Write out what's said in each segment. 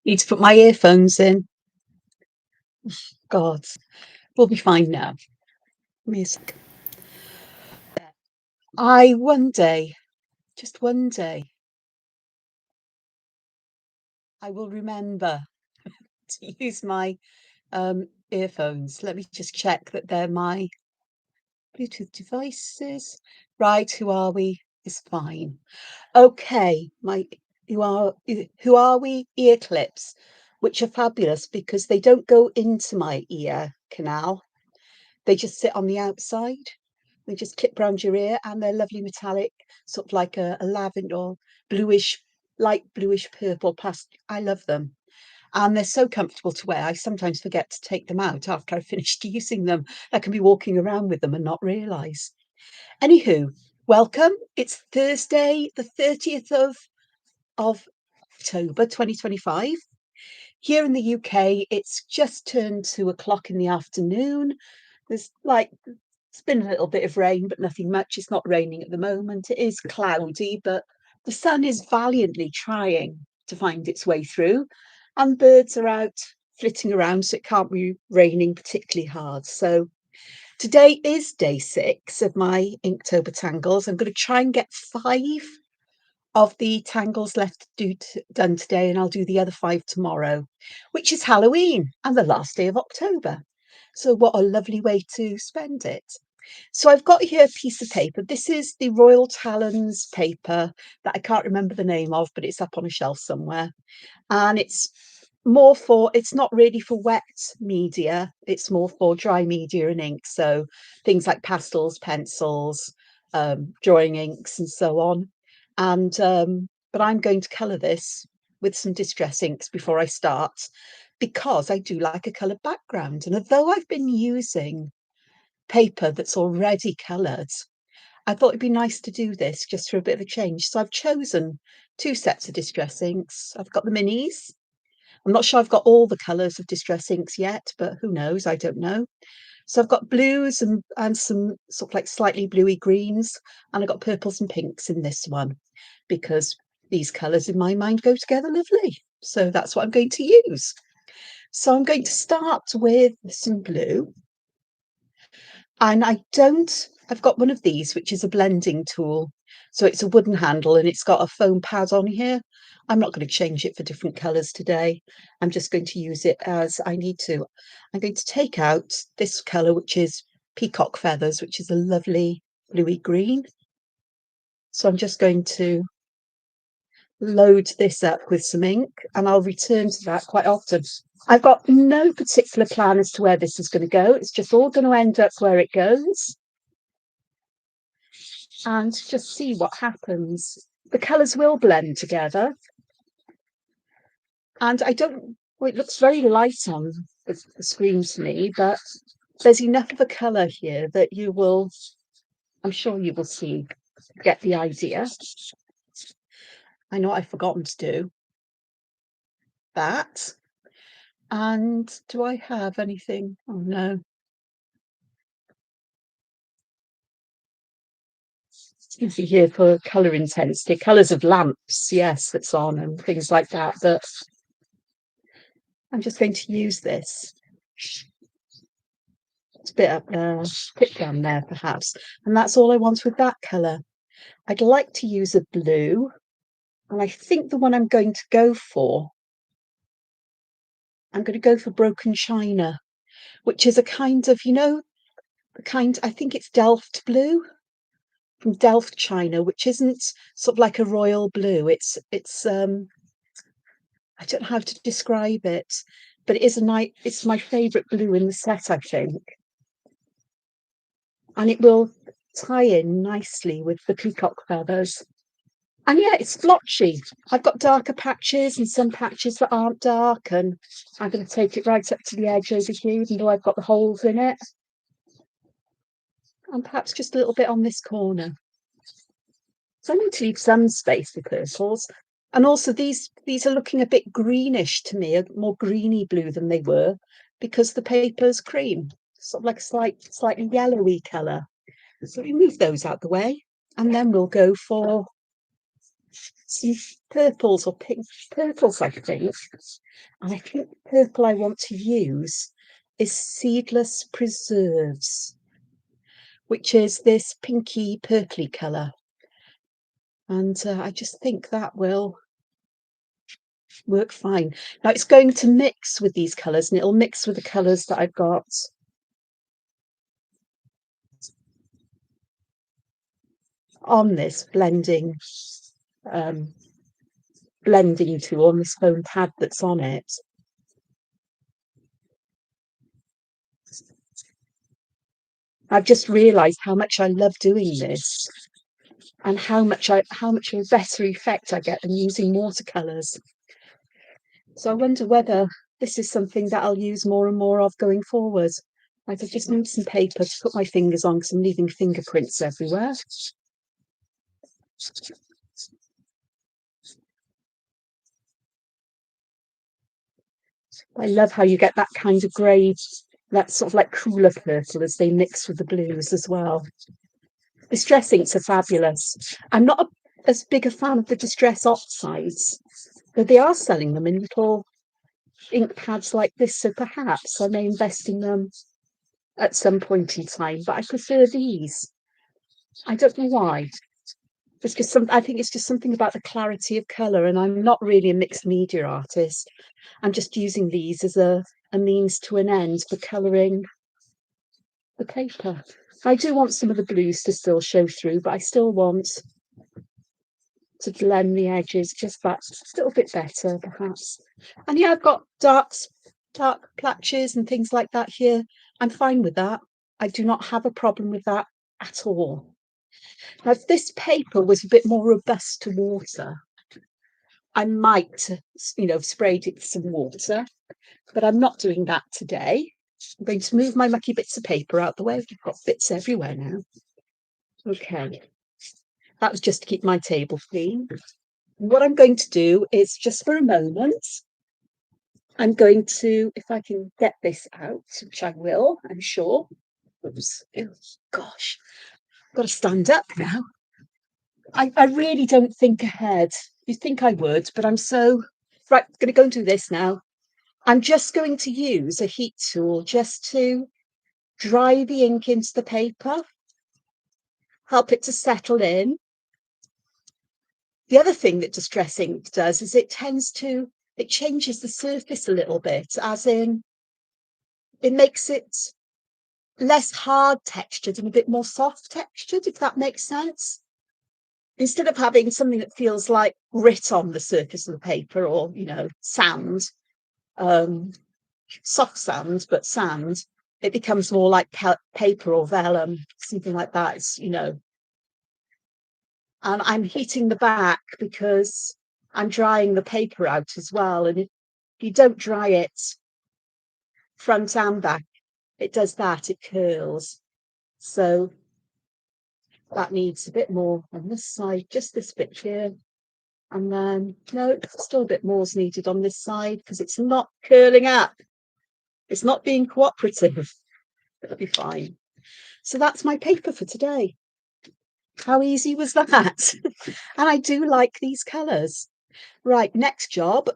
Need to put my earphones in. God, we'll be fine now. Music. I one day, just one day, I will remember to use my earphones. Let me just check that they're my Bluetooth devices. Right, who are we? Is fine. Okay, my who are we? Ear clips, which are fabulous because they don't go into my ear canal. They just sit on the outside. They just clip round your ear and they're lovely metallic, sort of like a lavender, bluish, light bluish purple plastic. I love them. And they're so comfortable to wear. I sometimes forget to take them out after I've finished using them. I can be walking around with them and not realise. Anywho, welcome. It's Thursday, the 30th of October 2025. Here in the UK, it's just turned 2 o'clock in the afternoon. There's like it's been a little bit of rain, but nothing much. It's not raining at the moment. It is cloudy, but the sun is valiantly trying to find its way through, and birds are out flitting around, so it can't be raining particularly hard. So today is day 6 of my Inktober Tangles. I'm going to try and get 5 of the tangles left done today, and I'll do the other 5 tomorrow, which is Halloween and the last day of October. So what a lovely way to spend it. So I've got here a piece of paper. This is the Royal Talons paper that I can't remember the name of, but it's up on a shelf somewhere. And it's not really for wet media, it's more for dry media and ink. So things like pastels, pencils, drawing inks, and so on. And but I'm going to colour this with some distress inks before I start because I do like a coloured background. And although I've been using paper that's already coloured, I thought it'd be nice to do this just for a bit of a change. So I've chosen 2 sets of distress inks. I've got the minis. I'm not sure I've got all the colours of distress inks yet, but who knows? I don't know. So I've got blues and some sort of like slightly bluey greens, and I've got purples and pinks in this one because these colours in my mind go together lovely. So that's what I'm going to use. So I'm going to start with some blue. And I've got one of these, which is a blending tool. So it's a wooden handle and it's got a foam pad on here. I'm not going to change it for different colours today. I'm just going to use it as I need to. I'm going to take out this colour, which is peacock feathers, which is a lovely bluey green. So I'm just going to load this up with some ink and I'll return to that quite often. I've got no particular plan as to where this is going to go. It's just all going to end up where it goes. And just see what happens. The colours will blend together. And it looks very light on the screen to me, but there's enough of a colour here that I'm sure you will get the idea. I know I've forgotten to do that. And do I have anything? Oh no. Easy here for colour intensity, colours of lamps, yes, that's on and things like that. But I'm just going to use this. It's a bit up there, bit down there perhaps. And that's all I want with that colour. I'd like to use a blue. And I think the one I'm going to go for broken china, which is a kind of, I think it's Delft blue from Delft China, which isn't sort of like a royal blue. It's I don't know how to describe it, but it's my favourite blue in the set, I think. And it will tie in nicely with the peacock feathers. And yeah, it's splotchy. I've got darker patches and some patches that aren't dark, and I'm going to take it right up to the edge over here, even though I've got the holes in it. And perhaps just a little bit on this corner. So I need to leave some space for purples. And also these are looking a bit greenish to me, a more greeny blue than they were, because the paper's cream, sort of like a slightly yellowy colour. So we move those out the way, and then we'll go for some purples or pink purples, I think. And I think the purple I want to use is Seedless Preserves, which is this pinky purpley colour. And I just think that will work fine. Now it's going to mix with these colours, and it'll mix with the colours that I've got on this um, blending tool on this foam pad that's on it. I've just realised how much I love doing this, and how much of a better effect I get than using watercolours. So I wonder whether this is something that I'll use more and more of going forward. I just need some paper to put my fingers on because I'm leaving fingerprints everywhere. I love how you get that kind of grey, that sort of like cooler purple as they mix with the blues as well. Distress inks are fabulous. I'm not as big a fan of the Distress oxides, but they are selling them in little ink pads like this, so perhaps I may invest in them at some point in time, but I prefer these. I don't know why. It's just I think it's just something about the clarity of colour, and I'm not really a mixed media artist. I'm just using these as a means to an end for colouring the paper. I do want some of the blues to still show through, but I still want to blend the edges just that little bit better, perhaps. And yeah, I've got dark patches and things like that here. I'm fine with that. I do not have a problem with that at all. Now, if this paper was a bit more robust to water, I might, have sprayed it with some water, but I'm not doing that today. I'm going to move my mucky bits of paper out the way. I've got bits everywhere now. Okay, that was just to keep my table clean. What I'm going to do is, just for a moment, I'm going to, if I can get this out, which I will, I'm sure. Oops. Oh, gosh, I've got to stand up now. I really don't think ahead. You'd think I would, but I'm so... Right, I'm going to go and do this now. I'm just going to use a heat tool just to dry the ink into the paper, help it to settle in. The other thing that Distress ink does is it changes the surface a little bit, as in it makes it less hard textured and a bit more soft textured, if that makes sense. Instead of having something that feels like grit on the surface of the paper, or, sand, soft sand, but sand, it becomes more like paper or vellum, something like that. And I'm heating the back because I'm drying the paper out as well. And if you don't dry it front and back, it does that, it curls. So that needs a bit more on this side, just this bit here. And then, no, still a bit more is needed on this side because it's not curling up. It's not being cooperative. It'll be fine. So that's my paper for today. How easy was that? And I do like these colours. Right, next job.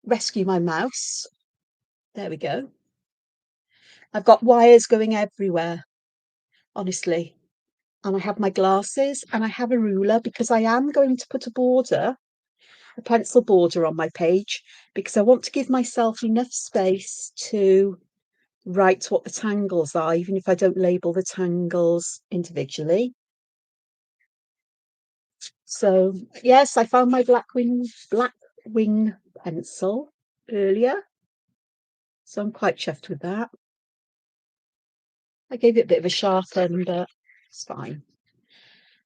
Rescue my mouse. There we go. I've got wires going everywhere, honestly. And I have my glasses and I have a ruler because I am going to put a pencil border on my page, because I want to give myself enough space to write what the tangles are, even if I don't label the tangles individually. So yes, I found my black wing pencil earlier, so I'm quite chuffed with that. I gave it a bit of a sharpen, but it's fine.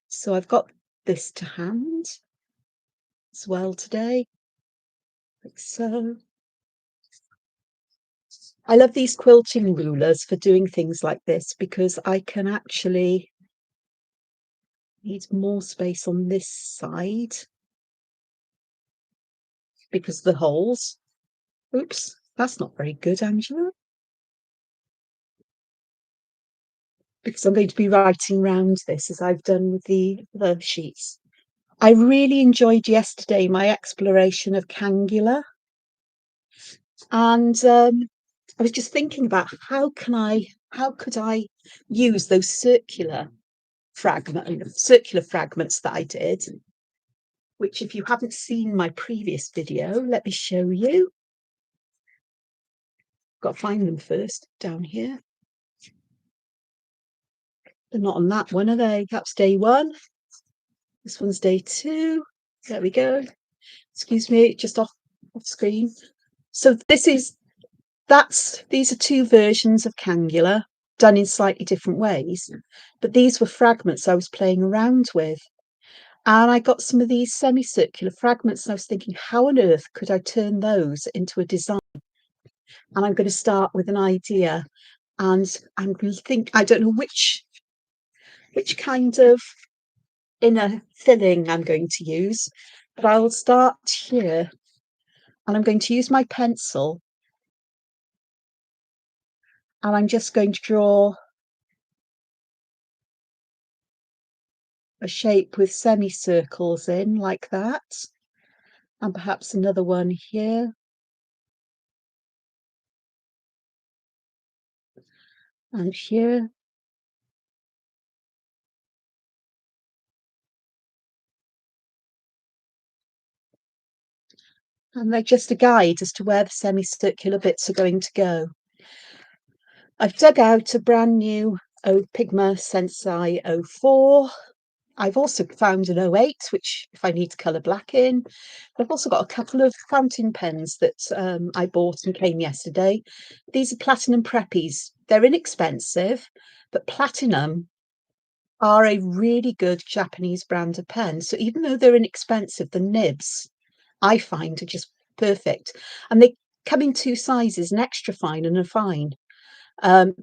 So I've got this to hand as well today, like so. I love these quilting rulers for doing things like this, because I can actually need more space on this side because of the holes. Oops, that's not very good, Angela. Because I'm going to be writing round this as I've done with the sheets. I really enjoyed yesterday my exploration of Cangula, and I was just thinking about how could I use those circular fragments that I did, which if you haven't seen my previous video, let me show you. Got to find them first down here. They're not on that one, are they? That's day one. This one's day two. There we go. Excuse me, just off screen. So these are two versions of Cangula done in slightly different ways, but these were fragments I was playing around with. And I got some of these semicircular fragments, and I was thinking, how on earth could I turn those into a design? And I'm going to start with an idea, and I'm going to think, I don't know which kind of inner filling I'm going to use, but I will start here, and I'm going to use my pencil, and I'm just going to draw a shape with semicircles in like that, and perhaps another one here, and here. And they're just a guide as to where the semicircular bits are going to go. I've dug out a brand new Pigma Sensei 04. I've also found an 08, which if I need to colour black in. I've also got a couple of fountain pens that I bought and came yesterday. These are Platinum Preppies. They're inexpensive, but Platinum are a really good Japanese brand of pen. So even though they're inexpensive, the nibs I find are just perfect. And they come in two sizes, an extra fine and a fine. Um,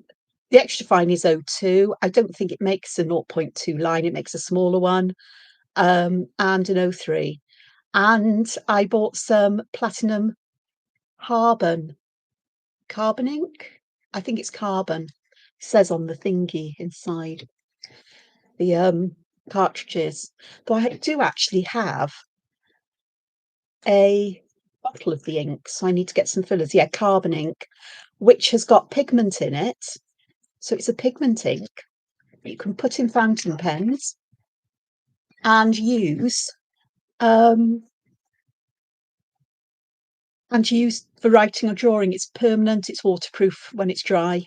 the extra fine is 02. I don't think it makes a 0.2 line, it makes a smaller one, and an 03. And I bought some Platinum carbon ink. I think it's carbon. It says on the thingy inside the cartridges. Though I do actually have a bottle of the ink, so I need to get some fillers. Yeah, carbon ink, which has got pigment in it. So it's a pigment ink you can put in fountain pens and use um, for writing or drawing. It's permanent, it's waterproof when it's dry.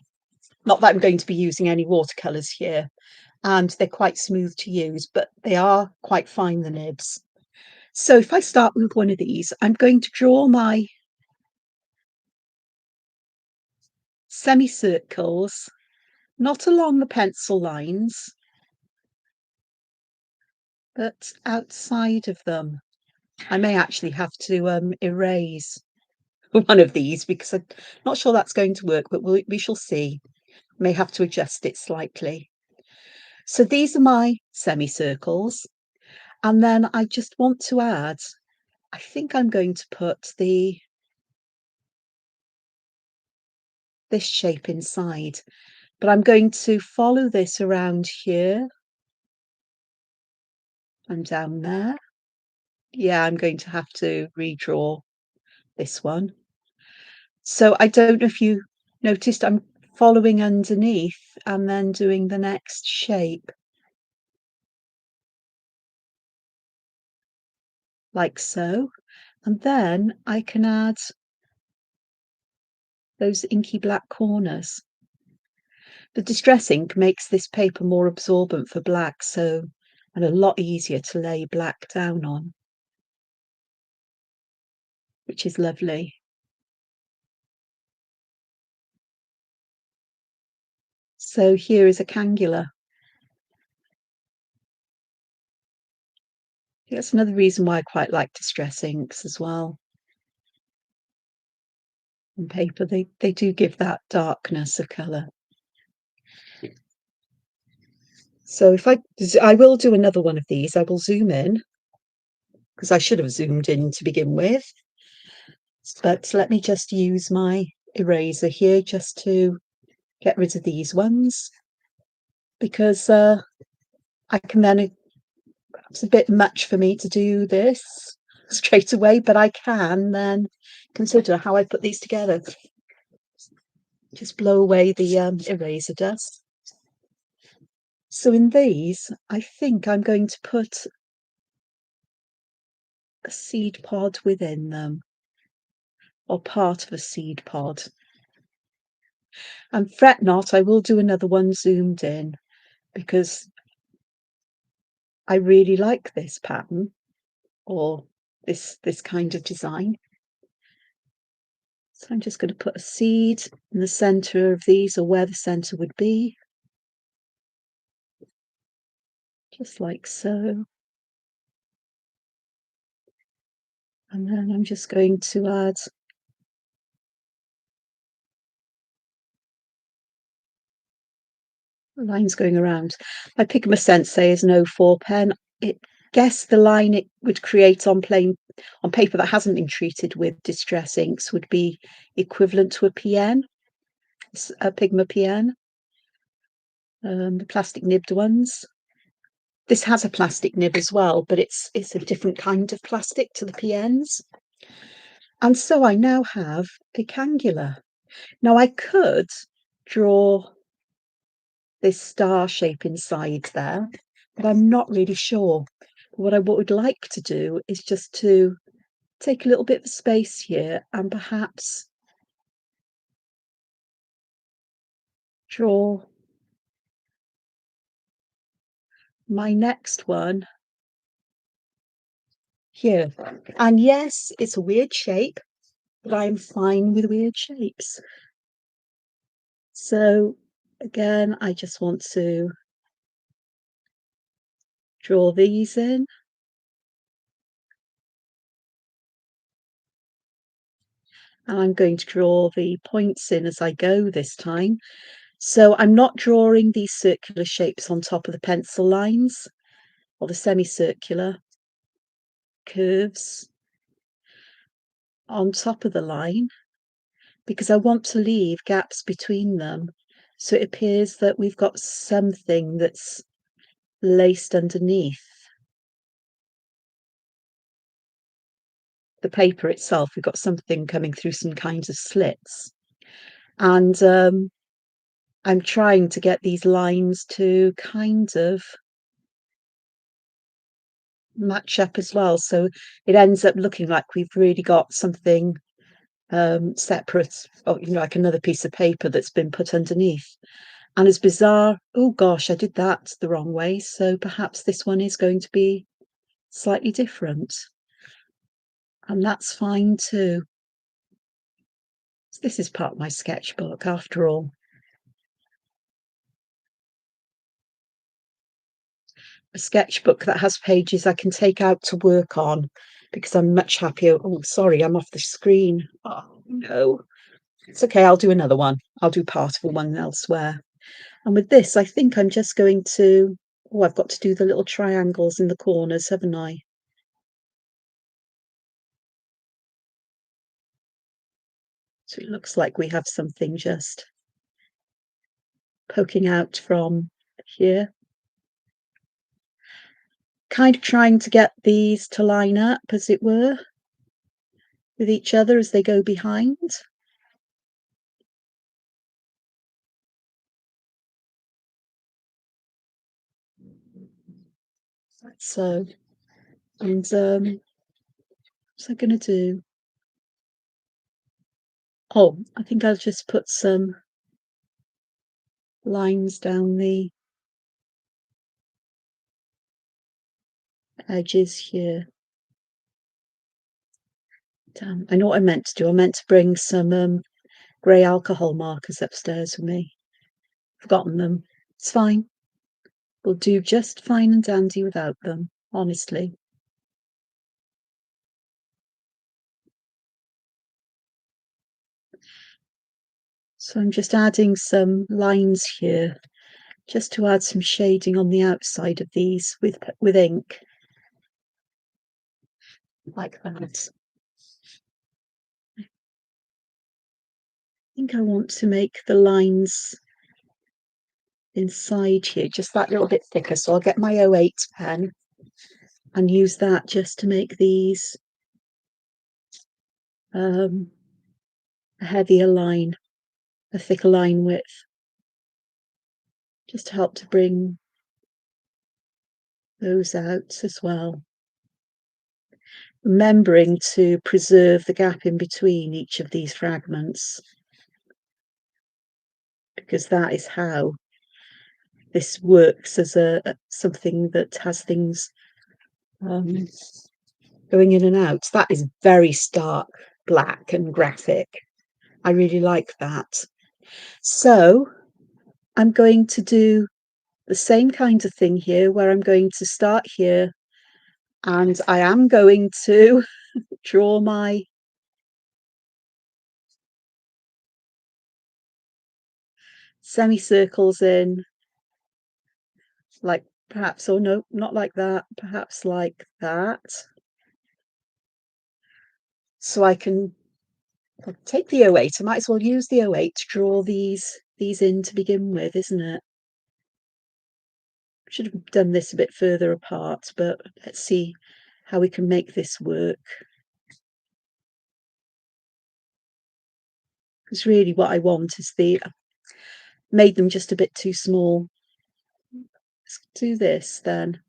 Not that I'm going to be using any watercolours here, and they're quite smooth to use, but they are quite fine, the nibs. So if I start with one of these, I'm going to draw my semicircles, not along the pencil lines, but outside of them. I may actually have to erase one of these because I'm not sure that's going to work, but we shall see. May have to adjust it slightly. So these are my semicircles. And then I just want to add, I think I'm going to put this shape inside, but I'm going to follow this around here and down there. Yeah, I'm going to have to redraw this one. So I don't know if you noticed, I'm following underneath and then doing the next shape. Like so. And then I can add those inky black corners. The distress ink makes this paper more absorbent for black, and a lot easier to lay black down on, which is lovely. So here is a Cangula. That's another reason why I quite like distress inks as well. On paper, they do give that darkness of colour. So if I will do another one of these, I will zoom in, because I should have zoomed in to begin with. But let me just use my eraser here just to get rid of these ones, because I can then It's a bit much for me to do this straight away, but I can then consider how I put these together. Just blow away the eraser dust. So in these, I think I'm going to put a seed pod within them, or part of a seed pod. And fret not, I will do another one zoomed in because I really like this pattern or this kind of design. So I'm just going to put a seed in the center of these, or where the center would be, just like so. And then I'm just going to add lines going around. My Pigma Sensei is an 04 pen. It guess the line it would create on paper that hasn't been treated with distress inks would be equivalent to a PN, a Pigma PN, the plastic nibbed ones. This has a plastic nib as well, but it's a different kind of plastic to the PNs. And so I now have a cangula. Now I could draw this star shape inside there, but I'm not really sure. What I would like to do is just to take a little bit of space here and perhaps draw my next one here. And yes, it's a weird shape, but I'm fine with weird shapes. So again, I just want to draw these in. And I'm going to draw the points in as I go this time. So I'm not drawing these circular shapes on top of the pencil lines or the semicircular curves on top of the line, because I want to leave gaps between them. So it appears that we've got something that's laced underneath the paper itself. We've got something coming through some kinds of slits. And I'm trying to get these lines to kind of match up as well. So it ends up looking like we've really got something separate, or like another piece of paper that's been put underneath. And it's bizarre. Oh gosh, I did that the wrong way. So perhaps this one is going to be slightly different. And that's fine too. This is part of my sketchbook after all. A sketchbook that has pages I can take out to work on, because I'm much happier. Oh, sorry, I'm off the screen. Oh, no. It's okay, I'll do another one. I'll do part of one elsewhere. And with this, I think I'm just going to, oh, I've got to do the little triangles in the corners, haven't I? So it looks like we have something just poking out from here. Kind of trying to get these to line up, as it were, with each other as they go behind. So, and what's I going to do? Oh, I think I'll just put some lines down the edges here. Damn, I know what I meant to do. I meant to bring some grey alcohol markers upstairs with me. Forgotten them. It's fine. We'll do just fine and dandy without them, honestly. So I'm just adding some lines here, just to add some shading on the outside of these with ink, like that. I think I want to make the lines inside here just that little bit thicker, so I'll get my 08 pen and use that just to make these a heavier line, a thicker line width, just to help to bring those out as well. Remembering to preserve the gap in between each of these fragments, because that is how this works as a something that has things going in and out. That is very stark black and graphic. I really like that. So I'm going to do the same kind of thing here, where I'm going to start here and I am going to draw my semicircles in, like perhaps, or no, not like that, perhaps like that. So I can take the 08. I might as well use the 08 to draw these in to begin with, isn't it? Should have done this a bit further apart, but let's see how we can make this work. Because really what I want is made them just a bit too small. Let's do this then.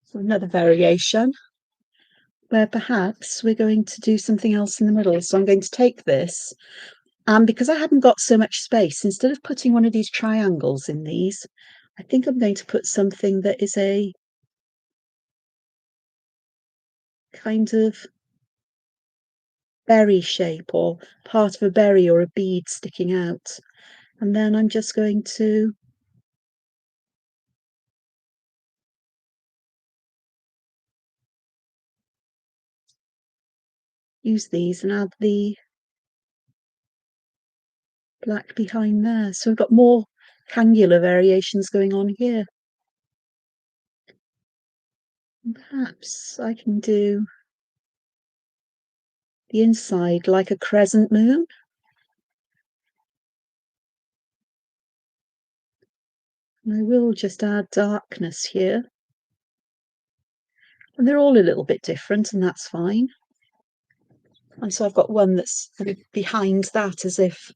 So another variation where perhaps we're going to do something else in the middle. So I'm going to take this, and because I haven't got so much space, instead of putting one of these triangles in these, I think I'm going to put something that is a kind of berry shape, or part of a berry or a bead sticking out. And then I'm just going to use these and add the black behind there. So we've got more angular variations going on here. And perhaps I can do the inside like a crescent moon. And I will just add darkness here. And they're all a little bit different, and that's fine. And so I've got one that's behind that, as if,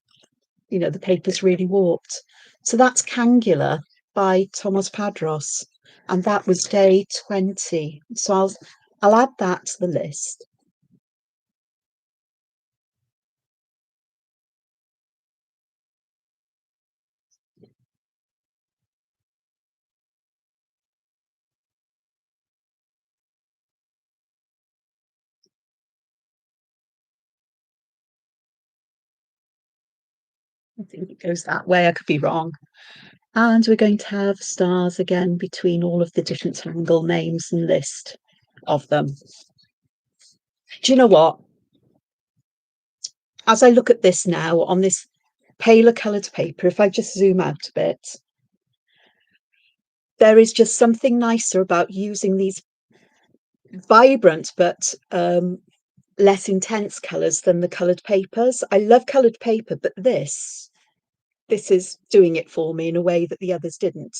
you know, the paper's really warped. So that's Cangula by Thomas Padros, and that was day 20. So I'll add that to the list. I think it goes that way. I could be wrong. And we're going to have stars again between all of the different tangle names and list of them. Do you know what? As I look at this now on this paler coloured paper, if I just zoom out a bit, there is just something nicer about using these vibrant but less intense colours than the coloured papers. I love coloured paper, but this is doing it for me in a way that the others didn't.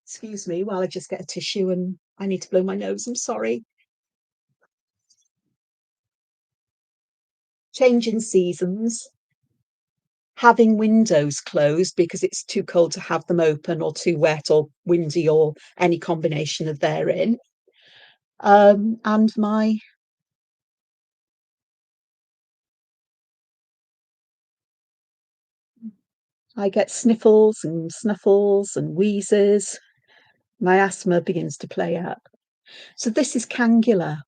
Excuse me while I just get a tissue, and I need to blow my nose. I'm sorry. Change in seasons, having windows closed because it's too cold to have them open, or too wet or windy, or any combination of therein. And I get sniffles and snuffles and wheezes. My asthma begins to play up. So this is Cangula.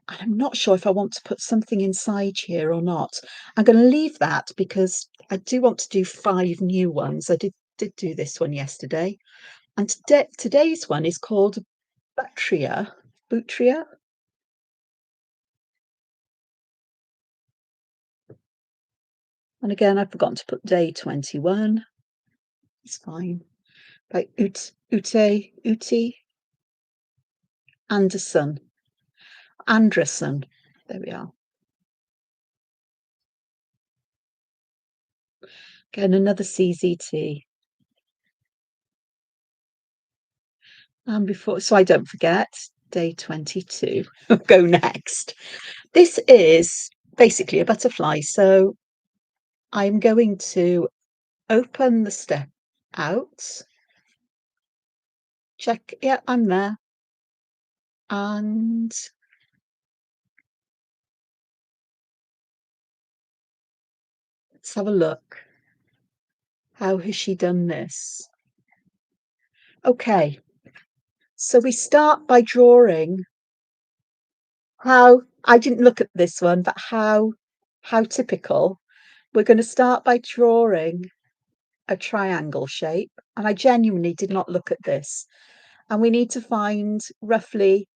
And I'm not sure if I want to put something inside here or not. I'm going to leave that because I do want to do 5 new ones. I did do this one yesterday. And today's one is called Butria. Butria. And again, I've forgotten to put day 21. It's fine. By Uti Anderson. Anderson. There we are. Again, another CZT. And before, so I don't forget, day 22. Go next. This is basically a butterfly. So I'm going to open the step out, check, yeah, I'm there. And let's have a look. How has she done this? Okay, so we start by drawing how, I didn't look at this one, but how typical. We're going to start by drawing a triangle shape, and I genuinely did not look at this. And we need to find roughly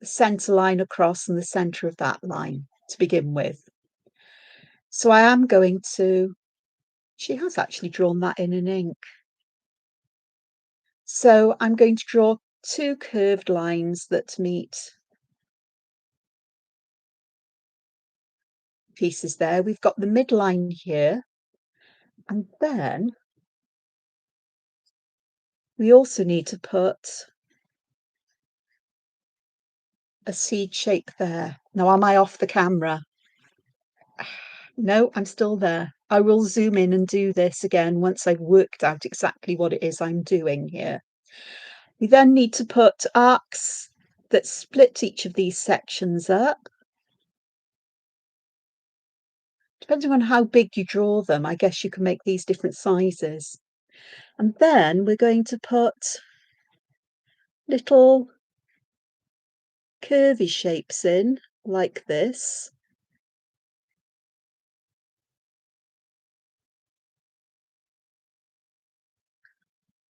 the center line across and the center of that line to begin with. So I am going to, she has actually drawn that in ink. So I'm going to draw two curved lines that meet pieces there. We've got the midline here, and then we also need to put a seed shape there. Now, am I off the camera? No, I'm still there. I will zoom in and do this again once I've worked out exactly what it is I'm doing here. We then need to put arcs that split each of these sections up. Depending on how big you draw them, I guess you can make these different sizes. And then we're going to put little curvy shapes in like this.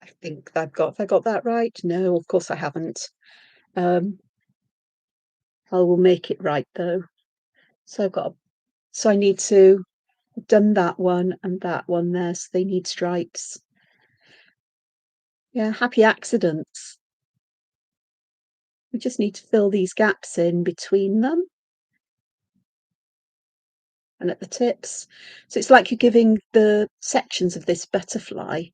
I think have I got that right? No, of course I haven't. I will make it right though. So so I need to have done that one and that one there, so they need stripes. Yeah, happy accidents. We just need to fill these gaps in between them and at the tips. So it's like you're giving the sections of this butterfly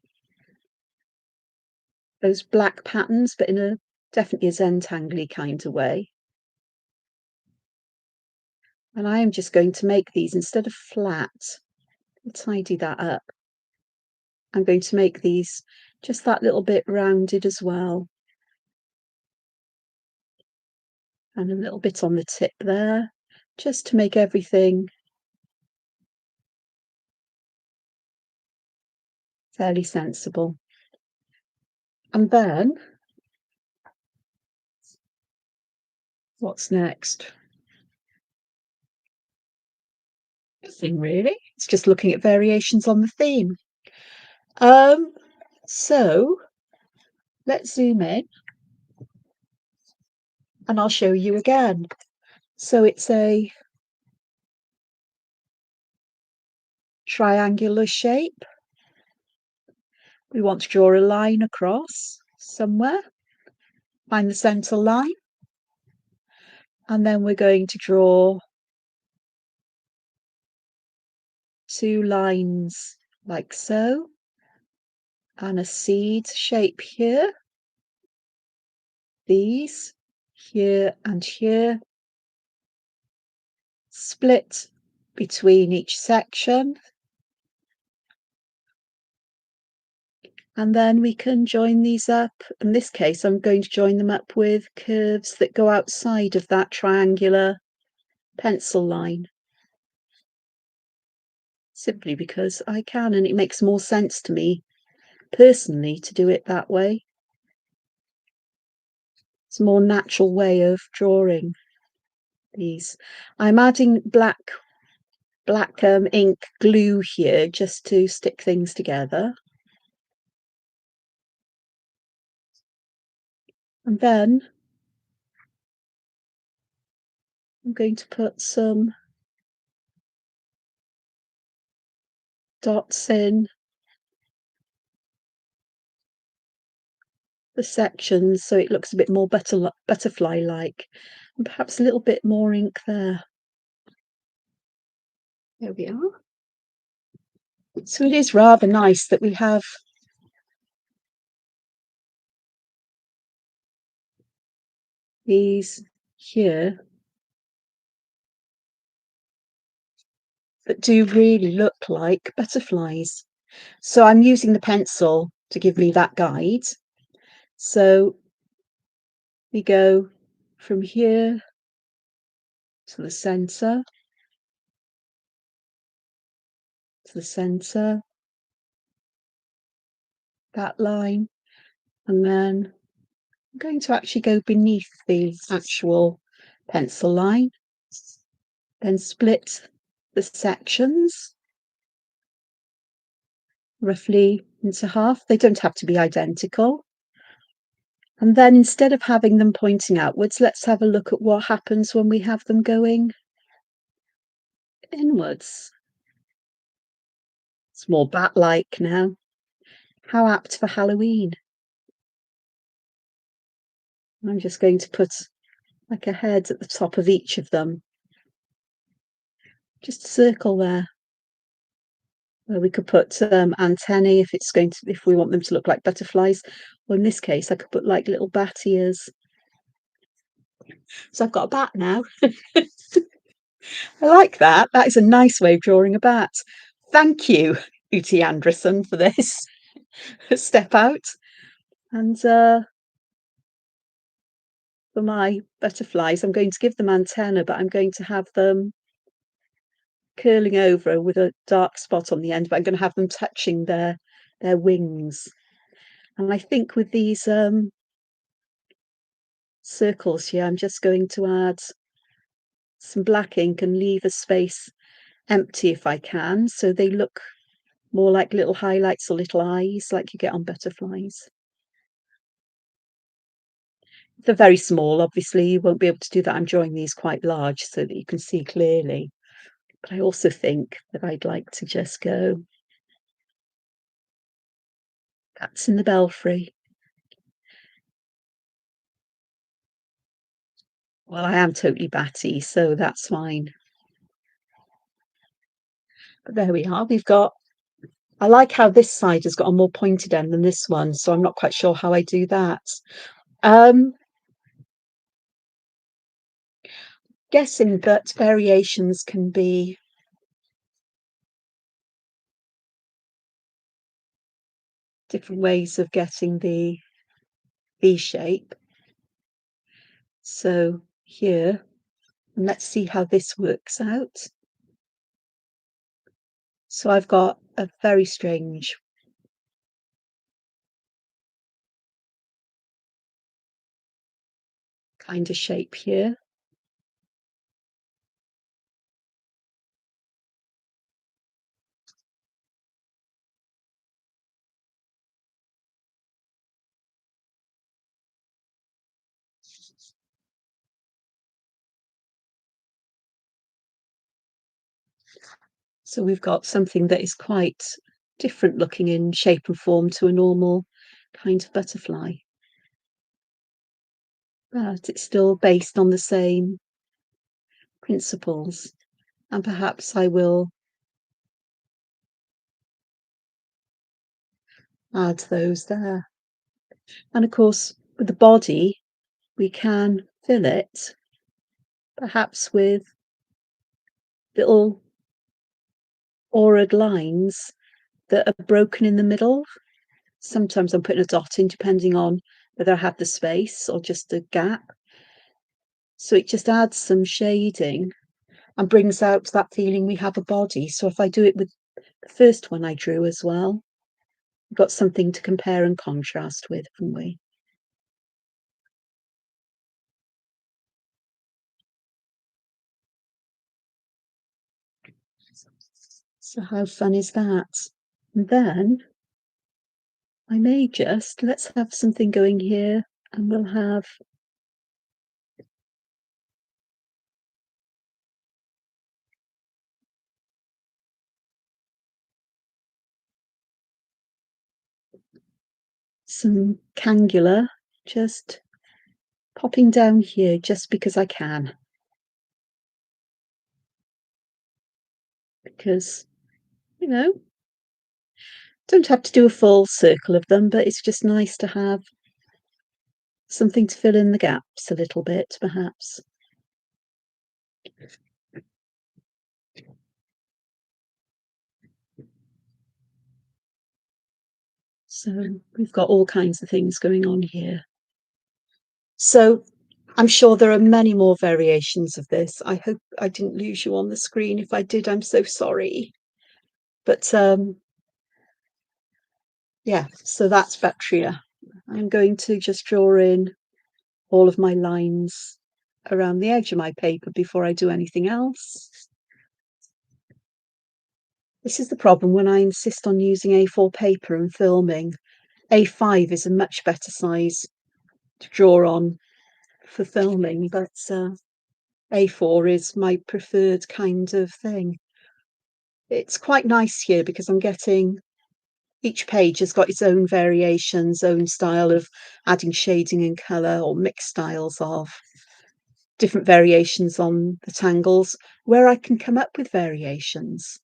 those black patterns, but in a definitely a Zentangly kind of way. And I am just going to make these instead of flat, tidy that up. I'm going to make these just that little bit rounded as well. And a little bit on the tip there, just to make everything fairly sensible. And then, what's next? Nothing really. It's just looking at variations on the theme. So let's zoom in and I'll show you again. So it's a triangular shape. We want to draw a line across somewhere, find the center line, and then we're going to draw two lines like so, and a seed shape here, these here and here, split between each section, and then we can join these up. In this case, I'm going to join them up with curves that go outside of that triangular pencil line, simply because I can, and it makes more sense to me personally to do it that way. It's a more natural way of drawing these. I'm adding black ink glue here just to stick things together. And then I'm going to put some dots in the sections so it looks a bit more butterfly-like, and perhaps a little bit more ink there. There we are. So it is rather nice that we have these here that do really look like butterflies. So I'm using the pencil to give me that guide. So we go from here to the center, that line, and then I'm going to actually go beneath the actual pencil line, then split the sections roughly into half. They don't have to be identical. And then instead of having them pointing outwards, let's have a look at what happens when we have them going inwards. It's more bat-like now. How apt for Halloween. I'm just going to put like a head at the top of each of them. Just a circle there. Where we could put antennae if we want them to look like butterflies. Or in this case, I could put like little bat ears. So I've got a bat now. I like that. That is a nice way of drawing a bat. Thank you, Uti Anderson, for this step out. And for my butterflies, I'm going to give them antenna, but I'm going to have them curling over with a dark spot on the end, but I'm going to have them touching their wings. And I think with these circles here, I'm just going to add some black ink and leave a space empty if I can, so they look more like little highlights or little eyes like you get on butterflies. They're very small, obviously you won't be able to do that. I'm drawing these quite large so that you can see clearly. But I also think that I'd like to just go, that's in the belfry. Well, I am totally batty, so that's fine. But there we are. I like how this side has got a more pointed end than this one, so I'm not quite sure how I do that. Um, Guessing that variations can be different ways of getting the V shape. So here, and let's see how this works out. So I've got a very strange kind of shape here. So we've got something that is quite different looking in shape and form to a normal kind of butterfly. But it's still based on the same principles. And perhaps I will add those there. And of course, with the body, we can fill it perhaps with little aurad lines that are broken in the middle. Sometimes I'm putting a dot in depending on whether I have the space or just a gap. So it just adds some shading and brings out that feeling we have a body. So if I do it with the first one I drew as well, we've got something to compare and contrast with, haven't we? So how fun is that? And then I may just, let's have something going here and we'll have some cangula just popping down here just because I can. Because, you know, Don't have to do a full circle of them, but it's just nice to have something to fill in the gaps a little bit, perhaps. So we've got all kinds of things going on here. So I'm sure there are many more variations of this. I hope I didn't lose you on the screen. If I did, I'm so sorry. But yeah, so that's Bactria. I'm going to just draw in all of my lines around the edge of my paper before I do anything else. This is the problem when I insist on using A4 paper and filming. A5 is a much better size to draw on for filming, but A4 is my preferred kind of thing. It's quite nice here because I'm getting each page has got its own variations, own style of adding shading and colour, or mixed styles of different variations on the tangles, where I can come up with variations.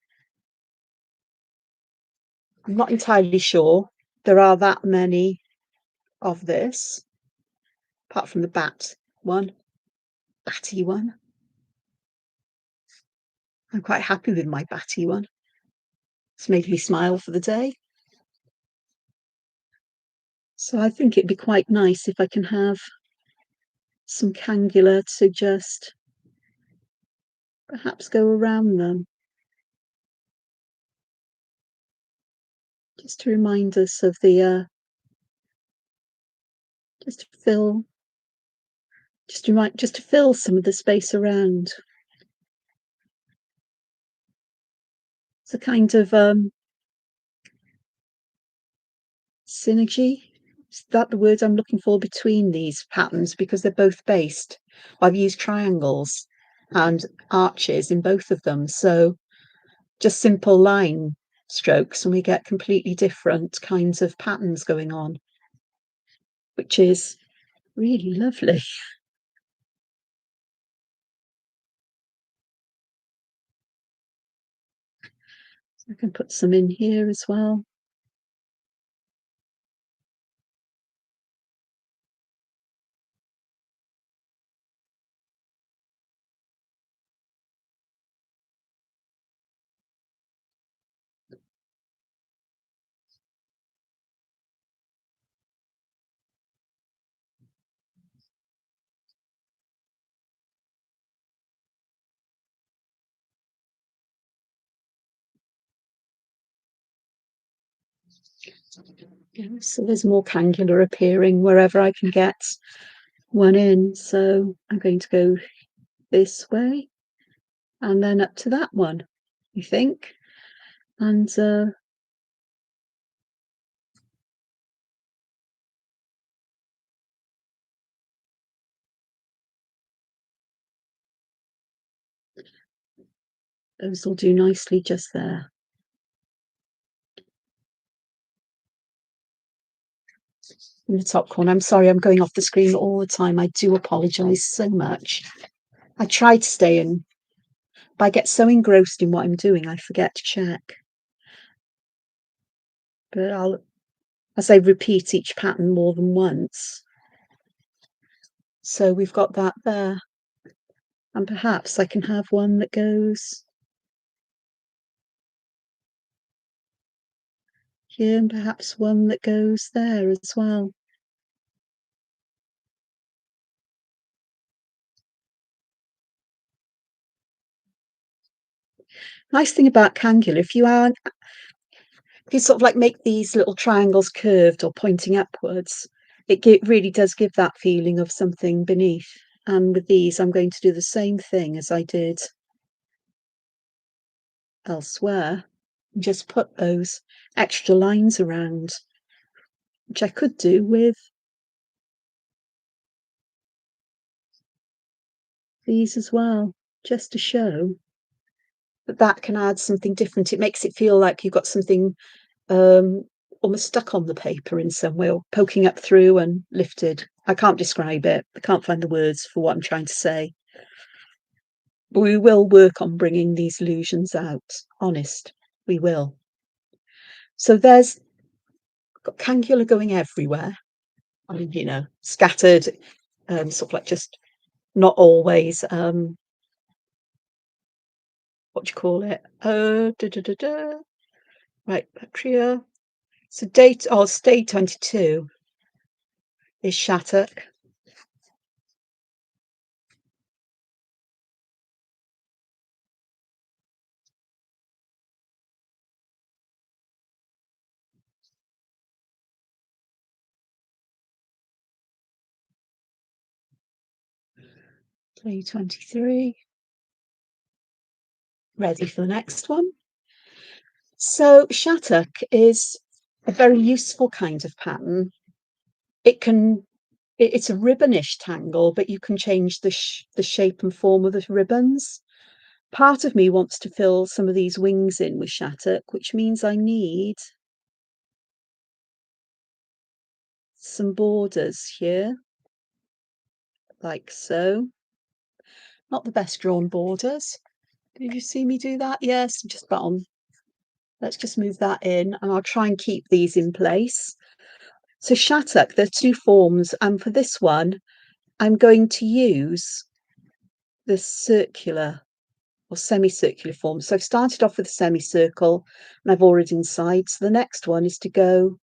I'm not entirely sure there are that many of this, apart from the batty one. I'm quite happy with my batty one. It's made me smile for the day. So I think it'd be quite nice if I can have some Kangula to just perhaps go around them. Just to remind us of the, just to fill some of the space around. It's a kind of synergy. Is that the word I'm looking for between these patterns? Because they're both based. I've used triangles and arches in both of them. So just simple line strokes and we get completely different kinds of patterns going on, which is really lovely. I can put some in here as well. Yeah, so there's more Kangula appearing wherever I can get one in. So I'm going to go this way and then up to that one, I think. And those will do nicely just there. In the top corner, I'm sorry, I'm going off the screen all the time. I do apologise so much. I try to stay in, but I get so engrossed in what I'm doing, I forget to check. But as I repeat each pattern more than once. So we've got that there. And perhaps I can have one that goes here and perhaps one that goes there as well. Nice thing about Kangula, if you sort of like make these little triangles curved or pointing upwards, it really does give that feeling of something beneath. And with these, I'm going to do the same thing as I did elsewhere, and just put those extra lines around, which I could do with these as well, just to show that can add something different. It makes it feel like you've got something almost stuck on the paper in some way, or poking up through and lifted. I can't describe it. I can't find the words for what I'm trying to say. But we will work on bringing these illusions out. Honest, we will. So there's got cangula going everywhere. I mean, scattered, sort of like just not always, what do you call it? Da, da, da, da. Right, Patria. So day 22 is Shattuck. Day 23. Ready for the next one. So Shattuck is a very useful kind of pattern. It's a ribbonish tangle, but you can change the shape and form of the ribbons. Part of me wants to fill some of these wings in with Shattuck, which means I need some borders here, like so. Not the best drawn borders. Did you see me do that? Yes, just about on. Let's just move that in, and I'll try and keep these in place. So Shattuck, there are two forms, and for this one, I'm going to use the circular or semicircular form. So I've started off with a semicircle and I've already inside. So the next one is to go,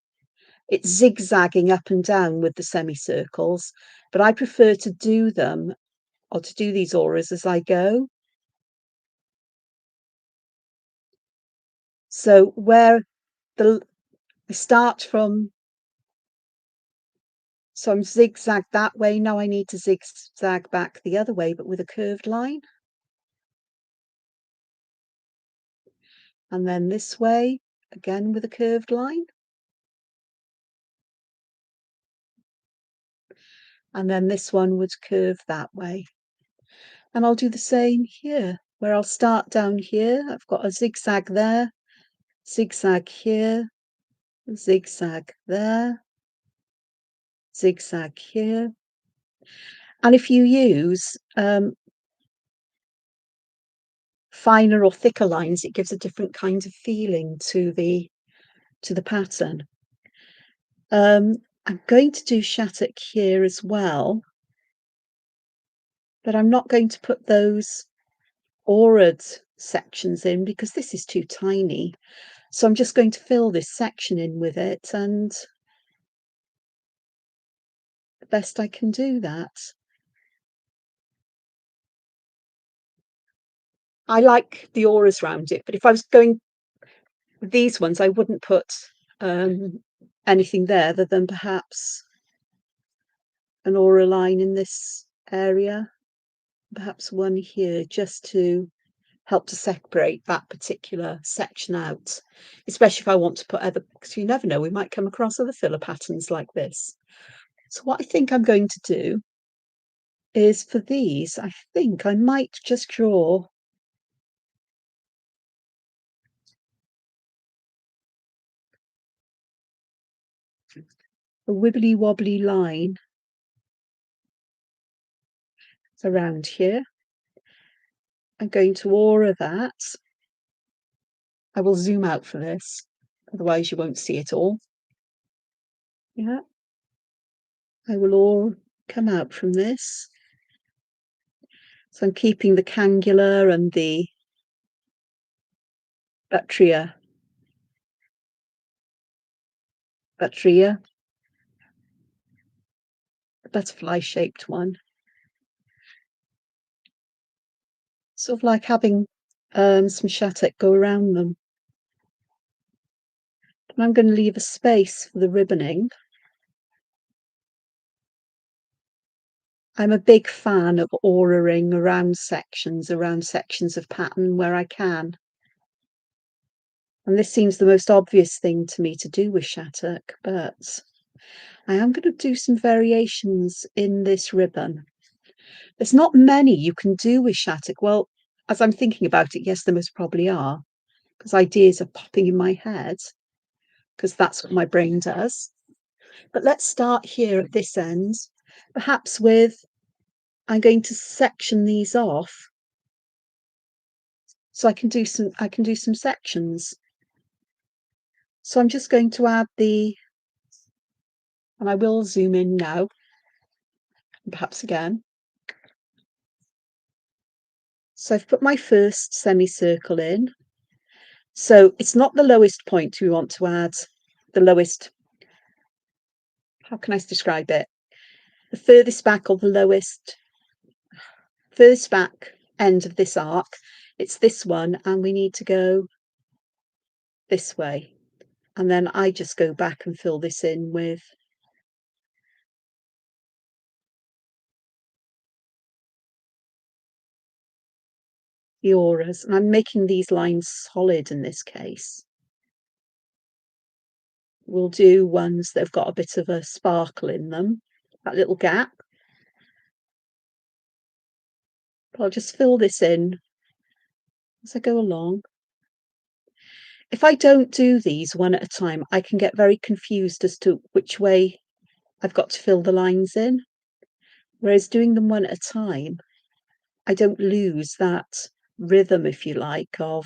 it's zigzagging up and down with the semicircles, but I prefer to do them or to do these auras as I go. So where I start from, so I'm zigzag that way. Now I need to zigzag back the other way, but with a curved line. And then this way, again with a curved line. And then this one would curve that way. And I'll do the same here, where I'll start down here. I've got a zigzag there, zigzag here, zigzag there, zigzag here. And if you use finer or thicker lines, it gives a different kind of feeling to the pattern. I'm going to do Shattuck here as well, but I'm not going to put those aurad sections in because this is too tiny. So I'm just going to fill this section in with it, and the best I can do that. I like the auras around it, but if I was going with these ones, I wouldn't put anything there other than perhaps an aura line in this area, perhaps one here, just to help to separate that particular section out, especially if I want to put other, because you never know, we might come across other filler patterns like this. So what I think I'm going to do is for these, I think I might just draw a wibbly wobbly line around here. I'm going to aura that. I will zoom out for this, otherwise you won't see it all. Yeah, I will all come out from this. So I'm keeping the cangula and the batria, the butterfly shaped one. Sort of like having some Shattuck go around them. And I'm going to leave a space for the ribboning. I'm a big fan of auraing around sections of pattern where I can. And this seems the most obvious thing to me to do with Shattuck, but I am going to do some variations in this ribbon. There's not many you can do with Shattuck. Well, as I'm thinking about it, yes, there most probably are, because ideas are popping in my head, because that's what my brain does. But let's start here at this end, perhaps with, I'm going to section these off so I can do some sections. So I'm just going to add and I will zoom in now, perhaps again. So I've put my first semicircle in. So it's not the lowest point we want to add, the lowest, how can I describe it? The furthest back or the furthest back end of this arc. It's this one, and we need to go this way. And then I just go back and fill this in with the auras. And I'm making these lines solid in this case. We'll do ones that have got a bit of a sparkle in them, that little gap. But I'll just fill this in as I go along. If I don't do these one at a time, I can get very confused as to which way I've got to fill the lines in. Whereas doing them one at a time, I don't lose that rhythm, if you like, of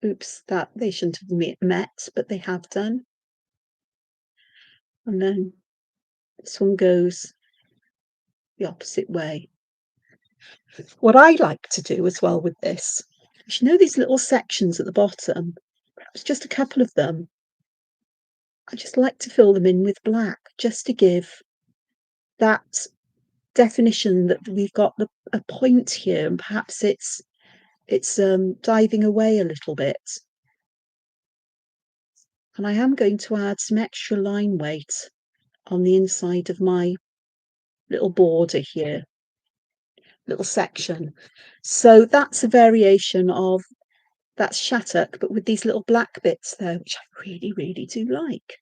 oops, that they shouldn't have met, but they have done. And then this one goes the opposite way. What I like to do as well with this is, you know, these little sections at the bottom, perhaps just a couple of them, I just like to fill them in with black, just to give that definition that we've got a point here, and perhaps it's diving away a little bit. And I am going to add some extra line weight on the inside of my little border here, little section. So that's a variation of that shattuck, but with these little black bits there, which I really, really do like.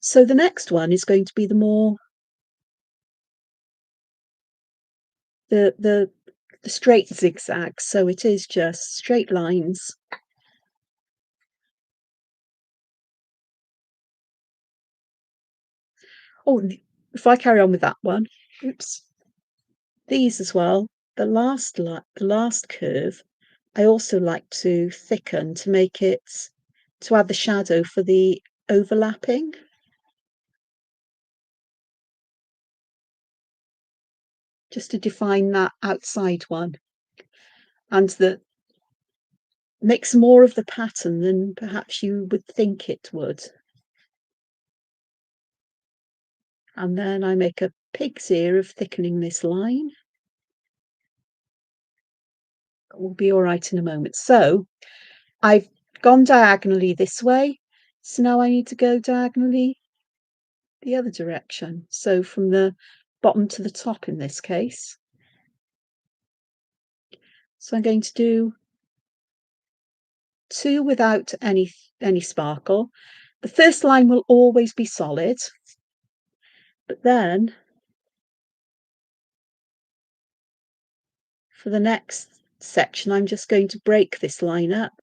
So the next one is going to be the more the straight zigzags. So it is just straight lines. Oh, if I carry on with that one, oops, these as well. The last curve, I also like to thicken to make it, to add the shadow for the overlapping. Just to define that outside one, and that makes more of the pattern than perhaps you would think it would. And then I make a pig's ear of thickening this line. We'll be all right in a moment. So I've gone diagonally this way, so now I need to go diagonally the other direction. So from the bottom to the top in this case. So I'm going to do two without any sparkle. The first line will always be solid, but then for the next section, I'm just going to break this line up,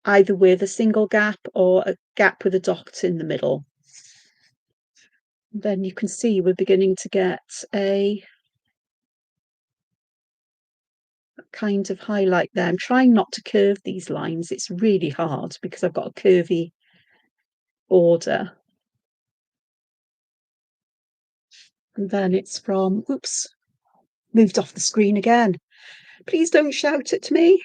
either with a single gap or a gap with a dot in the middle. Then you can see we're beginning to get a kind of highlight there. I'm trying not to curve these lines. It's really hard because I've got a curvy border. And then it's from, oops, moved off the screen again. Please don't shout at me.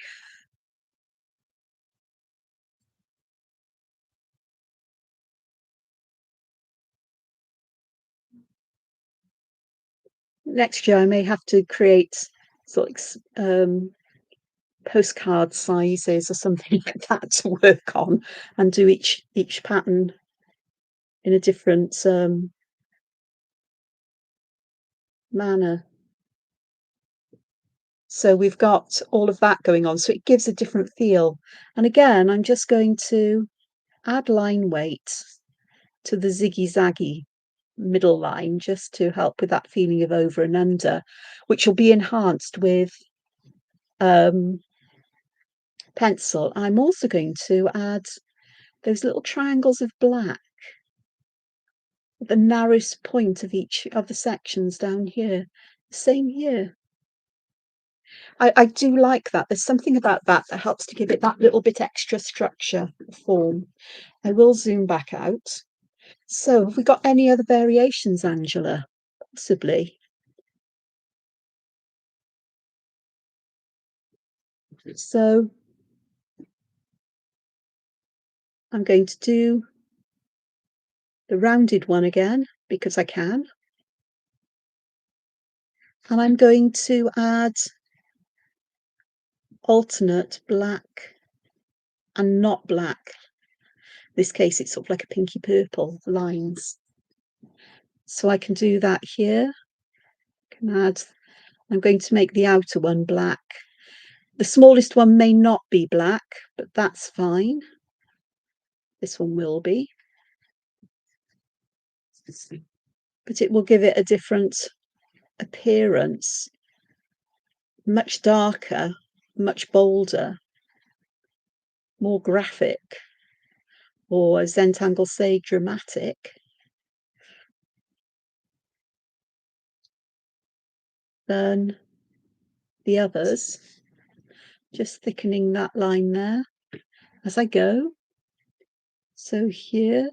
Next year I may have to create sort of postcard sizes or something like that to work on, and do each pattern in a different manner. So we've got all of that going on, so it gives a different feel. And again, I'm just going to add line weight to the ziggy zaggy middle line, just to help with that feeling of over and under, which will be enhanced with pencil. I'm also going to add those little triangles of black at the narrowest point of each of the sections down here. Same here. I do like that. There's something about that that helps to give it that little bit extra structure, form. I will zoom back out. So, have we got any other variations, Angela? Possibly. So, I'm going to do the rounded one again because I can. And I'm going to add alternate black and not black. In this case, it's sort of like a pinky purple lines. So I can do that here. Can add, I'm going to make the outer one black. The smallest one may not be black, but that's fine. This one will be. But it will give it a different appearance, much darker, much bolder, more graphic, or as Zentangle say, dramatic than the others. Just thickening that line there as I go. So here,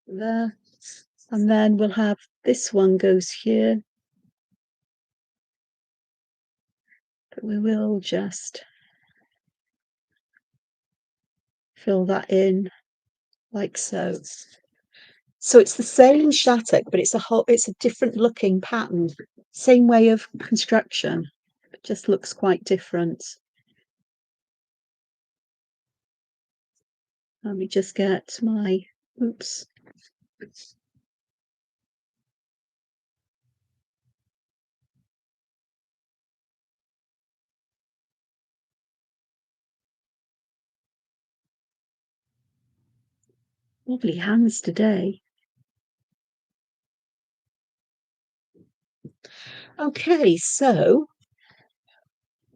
there, and then we'll have this one goes here, but we will just fill that in like so. So it's the same shattuck, but it's a different looking pattern. Same way of construction, but just looks quite different. Let me just get my, oops. Lovely hands today. Okay, so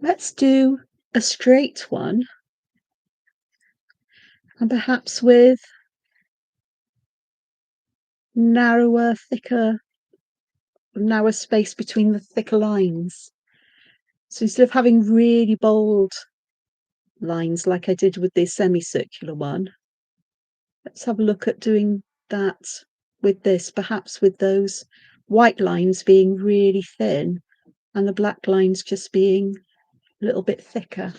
let's do a straight one, and perhaps with narrower, thicker, narrower space between the thicker lines. So instead of having really bold lines like I did with the semicircular one, let's have a look at doing that with this, perhaps with those white lines being really thin and the black lines just being a little bit thicker.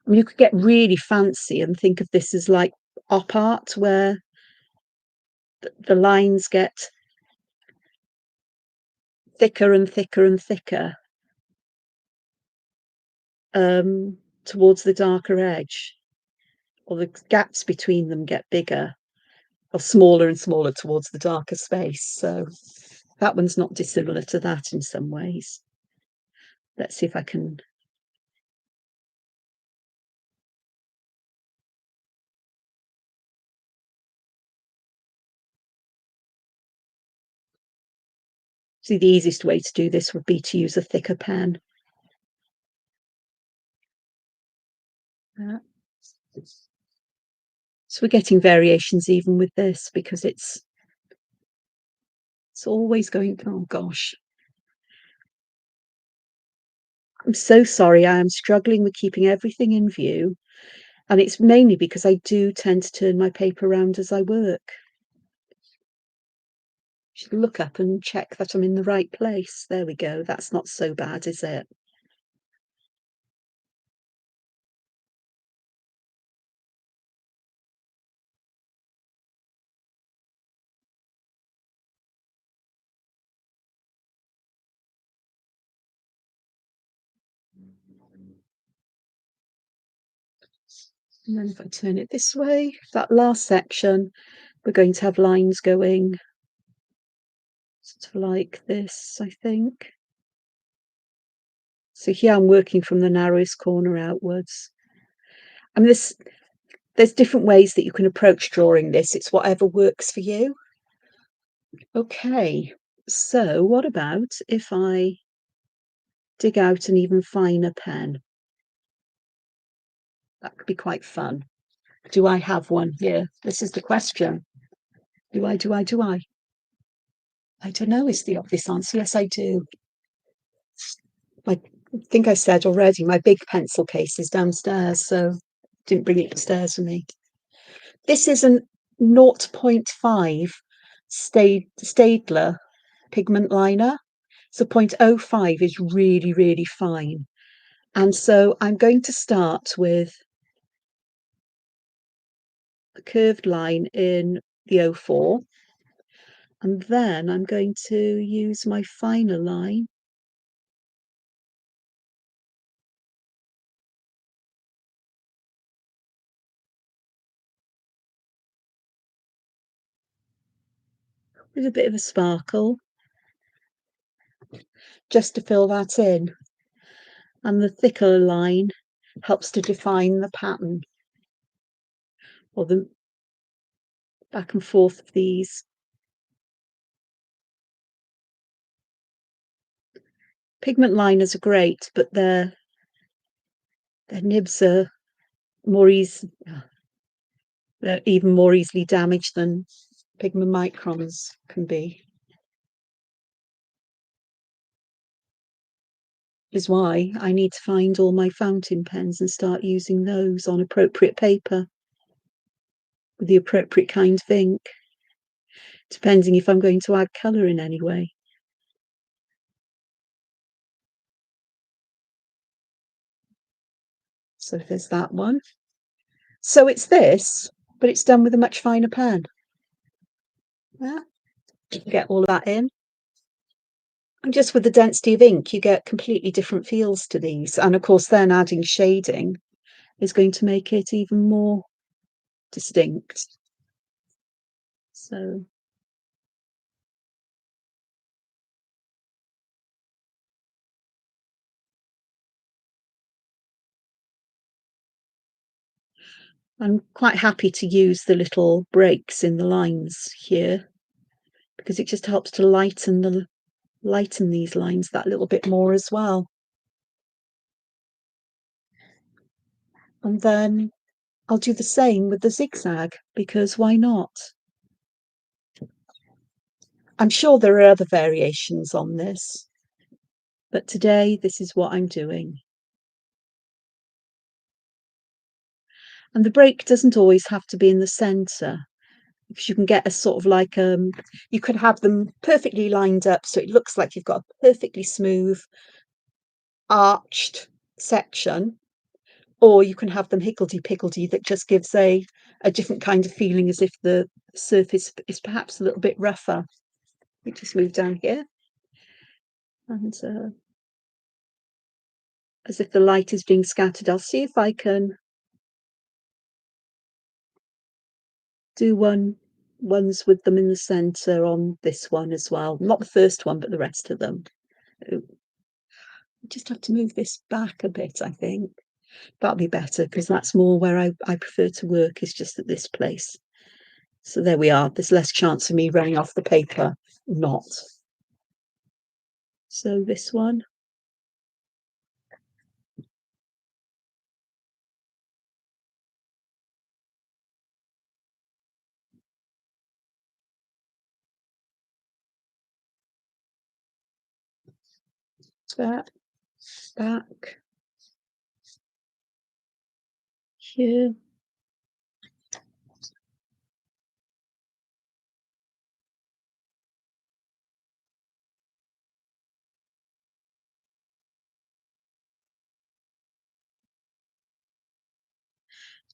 I mean, you could get really fancy and think of this as like op art, where the lines get thicker and thicker and thicker towards the darker edge, or the gaps between them get bigger or smaller and smaller towards the darker space. So that one's not dissimilar to that in some ways. Let's see if I can. See, the easiest way to do this would be to use a thicker pen. So we're getting variations even with this because it's always going, oh gosh. I'm so sorry, I am struggling with keeping everything in view. And it's mainly because I do tend to turn my paper around as I work. Should look up and check that I'm in the right place. There we go. That's not so bad, is it? And then if I turn it this way, that last section, we're going to have lines going sort of like this, I think. So here I'm working from the narrowest corner outwards. I mean, there's different ways that you can approach drawing this. It's whatever works for you. Okay, so what about if I dig out an even finer pen? That could be quite fun. Do I have one here? This is the question. Do I? I don't know is the obvious answer. Yes, I do. I think I said already, my big pencil case is downstairs, so didn't bring it upstairs with me. This is an 0.5 Staedtler pigment liner. So 0.05 is really, really fine. And so I'm going to start with a curved line in the 04. And then I'm going to use my finer line with a bit of a sparkle just to fill that in. And the thicker line helps to define the pattern or the back and forth of these. Pigment liners are great, but their nibs are more easy, they're even more easily damaged than pigment microns can be. Is why I need to find all my fountain pens and start using those on appropriate paper with the appropriate kind of ink, depending if I'm going to add colour in any way. So there's that one. So it's this, but it's done with a much finer pen. Yeah, get all of that in. And just with the density of ink, you get completely different feels to these. And of course, then adding shading is going to make it even more distinct. So I'm quite happy to use the little breaks in the lines here because it just helps to lighten these lines that little bit more as well. And then I'll do the same with the zigzag because why not? I'm sure there are other variations on this, but today this is what I'm doing. And the break doesn't always have to be in the center because you can get a sort of like you could have them perfectly lined up so it looks like you've got a perfectly smooth arched section, or you can have them higgledy-piggledy that just gives a different kind of feeling as if the surface is perhaps a little bit rougher. We just move down here and as if the light is being scattered. I'll see if I can do ones with them in the center on this one as well. Not the first one, but the rest of them. I just have to move this back a bit, I think. That'll be better because that's more where I prefer to work, is just at this place. So there we are. There's less chance of me running off the paper. Not. So this one. That back here.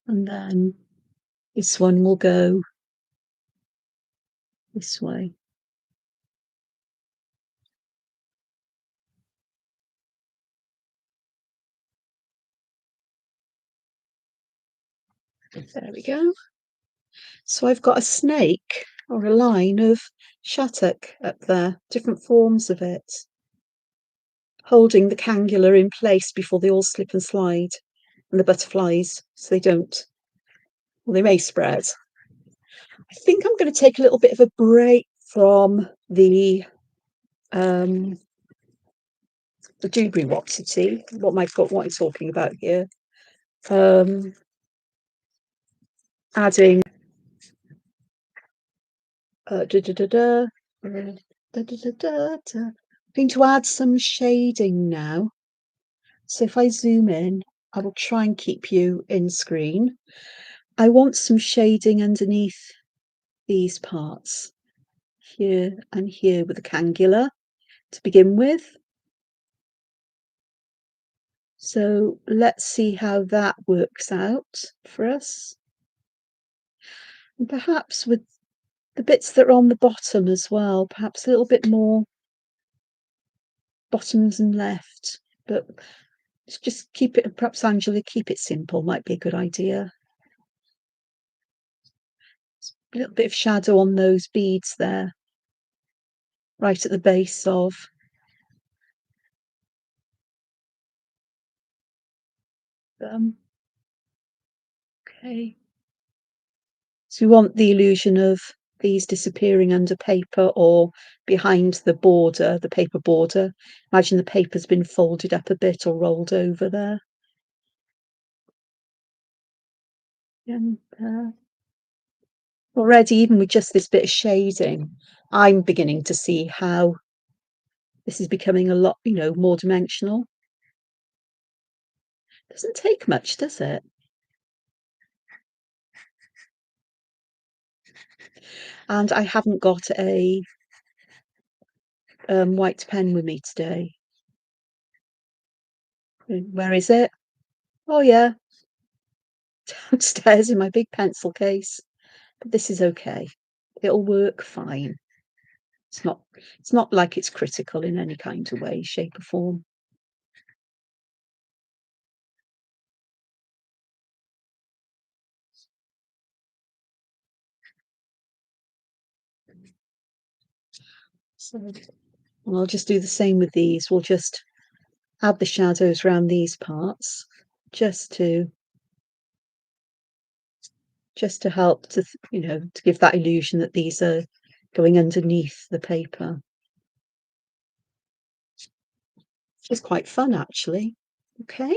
And then this one will go this way. There we go. So I've got a snake or a line of shattuck up there, different forms of it, holding the cangula in place before they all slip and slide, and the butterflies, so they don't, well, they may spread. I think I'm going to take a little bit of a break from the dewberry waxity, what I'm talking about here. adding da, da, da, da, da, da, da, da, da. I'm going to add some shading now. So if I zoom in, I will try and keep you in screen. I want some shading underneath these parts, here and here with the cangula to begin with. So let's see how that works out for us. And perhaps with the bits that are on the bottom as well, perhaps a little bit more bottoms and left, but let's just keep it, perhaps Angela, keep it simple, might be a good idea. A little bit of shadow on those beads there, right at the base of. Okay. So we want the illusion of these disappearing under paper or behind the border, the paper border. Imagine the paper's been folded up a bit or rolled over there. And already, even with just this bit of shading, I'm beginning to see how this is becoming a lot, more dimensional. Doesn't take much, does it? And I haven't got a white pen with me today. Where is it? Oh yeah, downstairs in my big pencil case. But this is okay. It'll work fine. It's not like it's critical in any kind of way, shape or form. So and I'll just do the same with these. We'll just add the shadows around these parts just to help to to give that illusion that these are going underneath the paper. It's quite fun actually. Okay,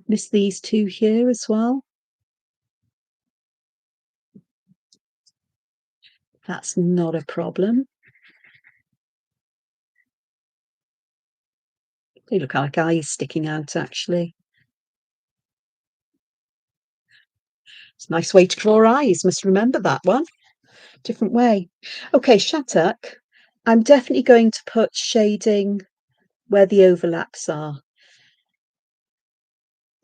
miss these two here as well. That's not a problem. They look like eyes sticking out actually. It's a nice way to draw eyes. Must remember that one. Different way. Okay, Shattuck. I'm definitely going to put shading where the overlaps are.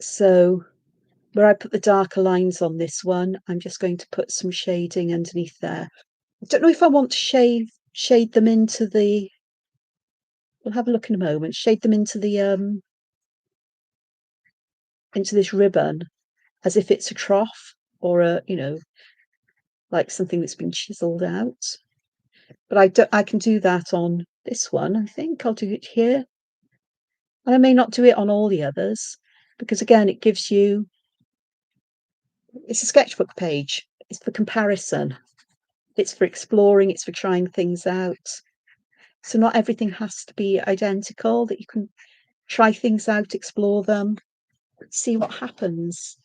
So where I put the darker lines on this one, I'm just going to put some shading underneath there. I don't know if I want to shade them into the. We'll have a look in a moment. Shade them into the into this ribbon as if it's a trough or a like something that's been chiseled out. But I can do that on this one. I think I'll do it here. And I may not do it on all the others because again, it gives you. It's a sketchbook page. It's for comparison. It's for exploring. It's for trying things out. So not everything has to be identical. That you can try things out, explore them, see what happens,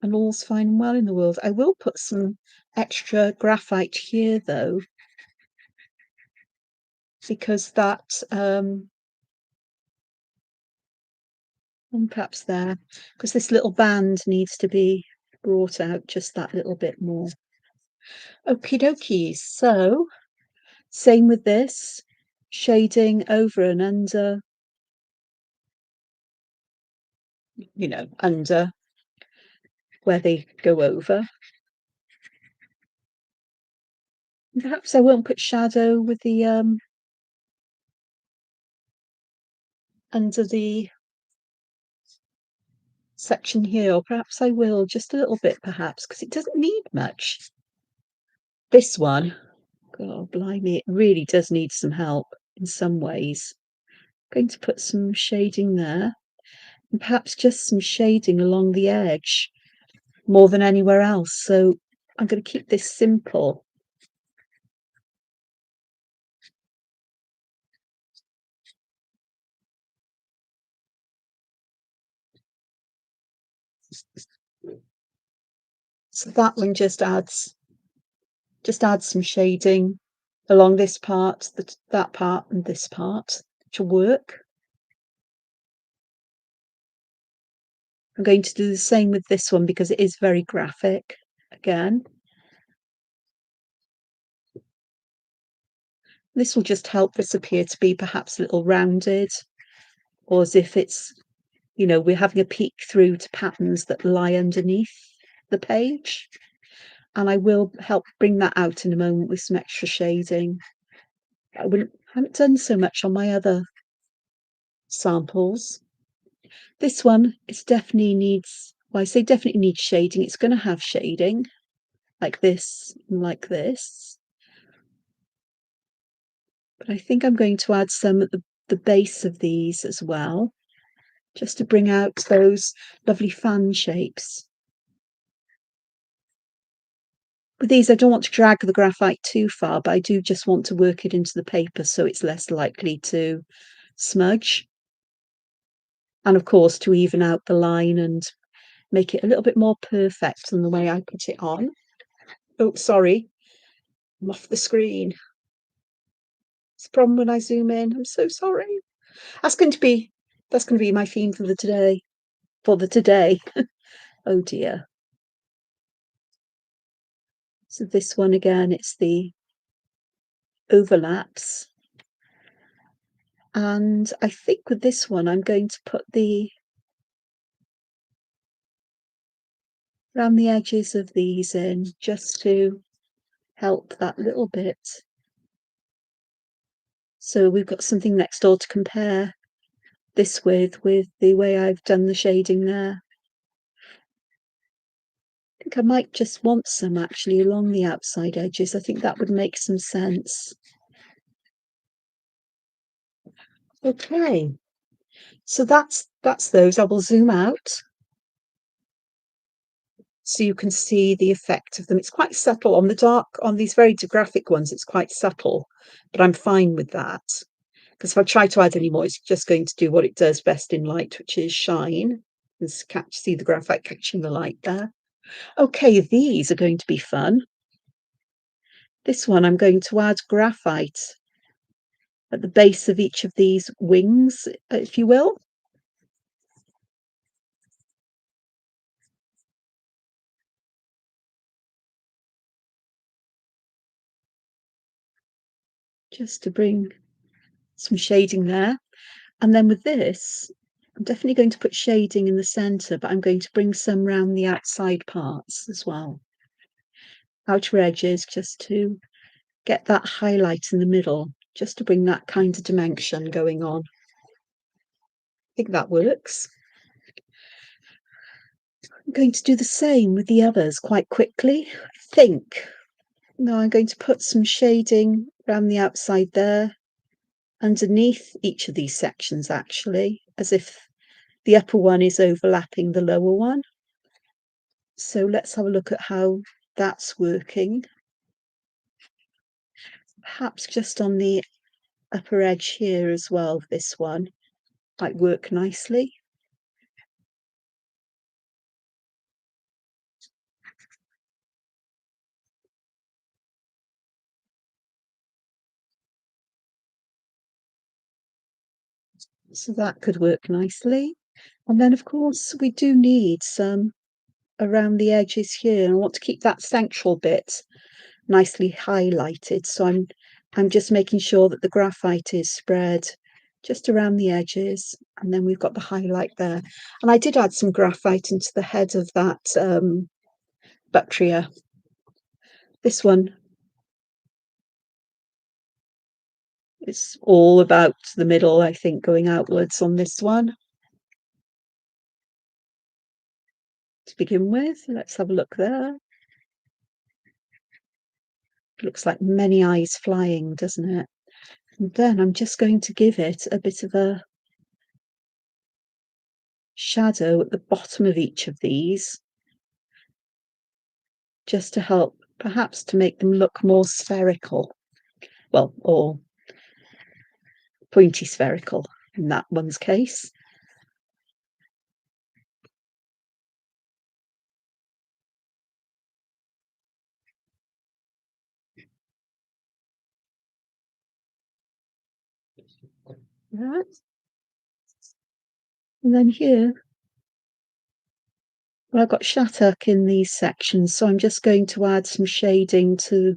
and all's fine and well in the world. I will put some extra graphite here though, because that and perhaps there, because this little band needs to be brought out just that little bit more. Okie dokies. So same with this, shading over and under, under where they go over. And perhaps I won't put shadow with the under the section here, or perhaps I will just a little bit, perhaps, because it doesn't need much. This one, God blimey, it really does need some help in some ways. I'm going to put some shading there, and perhaps just some shading along the edge more than anywhere else. So I'm going to keep this simple. So that one just adds some shading along this part, that part, and this part, which will work. I'm going to do the same with this one because it is very graphic again. This will just help this appear to be perhaps a little rounded, or as if it's, we're having a peek through to patterns that lie underneath the page. And I will help bring that out in a moment with some extra shading. I haven't done so much on my other samples. This one, it definitely needs, well, I say definitely needs shading. It's going to have shading like this and like this. But I think I'm going to add some at the base of these as well, just to bring out those lovely fan shapes. With these, I don't want to drag the graphite too far, but I do just want to work it into the paper so it's less likely to smudge. And of course, to even out the line and make it a little bit more perfect than the way I put it on. Oh, sorry, I'm off the screen. It's a problem when I zoom in. I'm so sorry. That's going to be my theme for the today. Oh dear. So this one again, it's the overlaps. And I think with this one, I'm going to put around the edges of these in just to help that little bit. So we've got something next door to compare this with the way I've done the shading there. I think I might just want some actually along the outside edges. I think that would make some sense. Okay, so that's those. I will zoom out so you can see the effect of them. It's quite subtle on these very graphic ones. It's quite subtle, but I'm fine with that because if I try to add any more, it's just going to do what it does best in light, which is shine. See the graphite catching the light there. Okay, these are going to be fun. This one, I'm going to add graphite at the base of each of these wings, if you will. Just to bring some shading there. And then with this, I'm definitely going to put shading in the center, but I'm going to bring some around the outside parts as well. Outer edges, just to get that highlight in the middle, just to bring that kind of dimension going on. I think that works. I'm going to do the same with the others quite quickly, I think. Now I'm going to put some shading around the outside there, underneath each of these sections actually, as if the upper one is overlapping the lower one. So let's have a look at how that's working. Perhaps just on the upper edge here as well, this one might work nicely. So that could work nicely. And then of course we do need some around the edges here. I want to keep that central bit nicely highlighted. So I'm just making sure that the graphite is spread just around the edges, and then we've got the highlight there. And I did add some graphite into the head of that Bactria. This one is all about the middle, I think, going outwards on this one. To begin with, let's have a look there. Looks like many eyes flying, doesn't it? And then I'm just going to give it a bit of a shadow at the bottom of each of these, just to help perhaps to make them look more spherical, well, or pointy spherical in that one's case. That. And then here, well, I've got shattuck in these sections, so I'm just going to add some shading to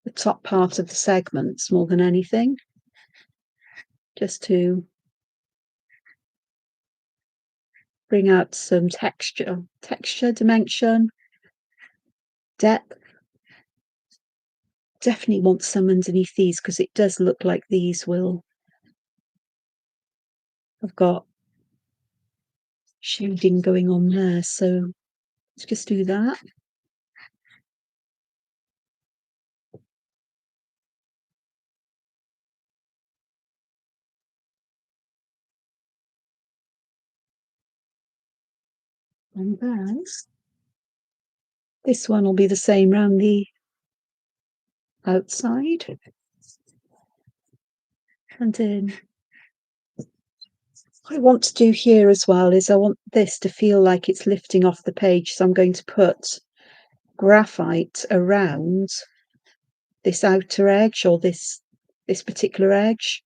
the top part of the segments more than anything, just to bring out some texture, dimension, depth. Definitely want some underneath these because it does look like these will have got shading going on there. So let's just do that. And then this one will be the same around the outside. And then what I want to do here as well is I want this to feel like it's lifting off the page. So I'm going to put graphite around this outer edge or this particular edge.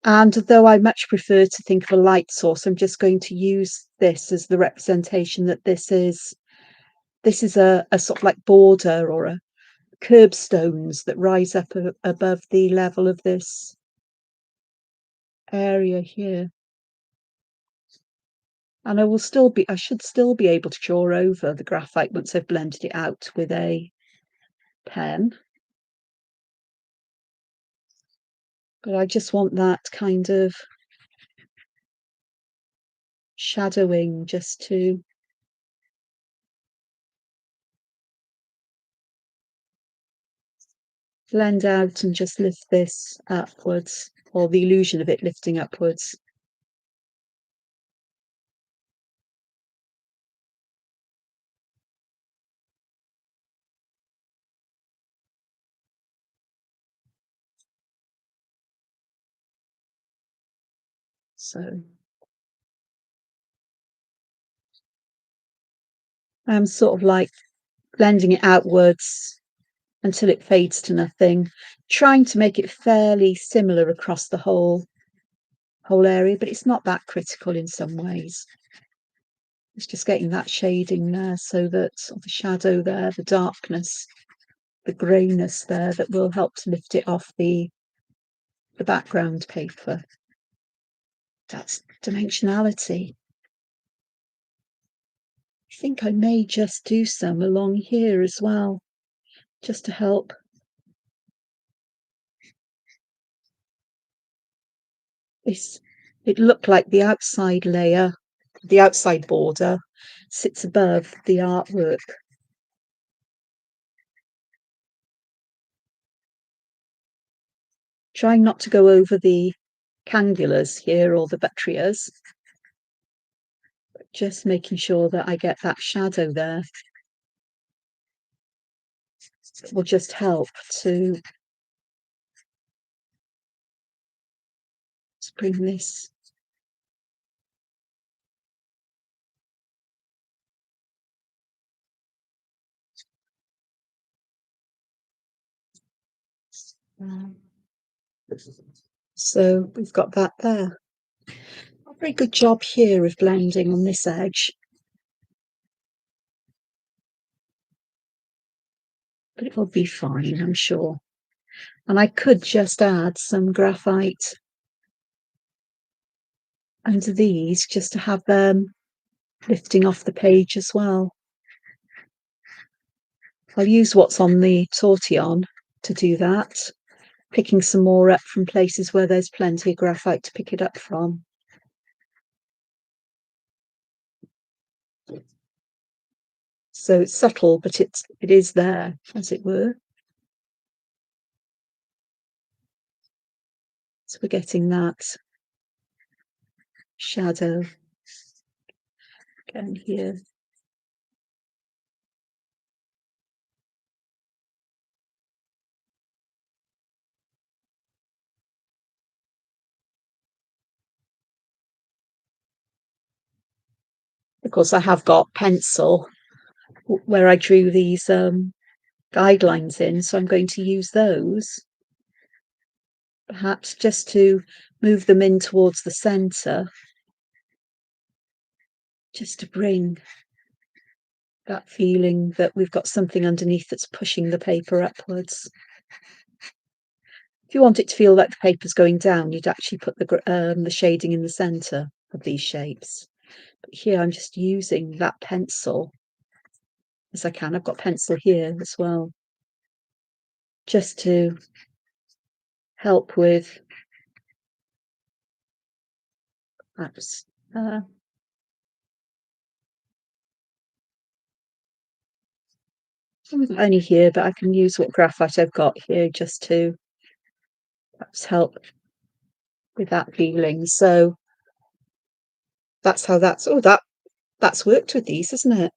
And though I much prefer to think of a light source, I'm just going to use this as the representation that this is a sort of like border or a curbstones that rise up above the level of this area here. And I should still be able to draw over the graphite once I've blended it out with a pen. But I just want that kind of shadowing just to blend out and just lift this upwards, or the illusion of it lifting upwards. So I'm sort of like blending it outwards until it fades to nothing, trying to make it fairly similar across the whole area, but it's not that critical in some ways. It's just getting that shading there so that sort of the shadow there, the darkness, the greyness there, that will help to lift it off the background paper. That's dimensionality. I think I may just do some along here as well, just to help. It looked like the outside layer, the outside border, sits above the artwork. Trying not to go over the cangulas here or the buttreas, but just making sure that I get that shadow there. It will just help to bring this so we've got that there. A very good job here of blending on this edge, but it will be fine, I'm sure. And I could just add some graphite under these just to have them lifting off the page as well. I'll use what's on the tortillon to do that, picking some more up from places where there's plenty of graphite to pick it up from. So it's subtle, but it is there, as it were. So we're getting that shadow again here. Of course, I have got pencil where I drew these guidelines in, so I'm going to use those perhaps just to move them in towards the center, just to bring that feeling that we've got something underneath that's pushing the paper upwards. If you want it to feel like the paper's going down, you'd actually put the shading in the center of these shapes. But here I'm just using that pencil as I can. I've got pencil here as well, just to help with perhaps only here, but I can use what graphite I've got here just to perhaps help with that feeling. So that's how that's worked with these, isn't it?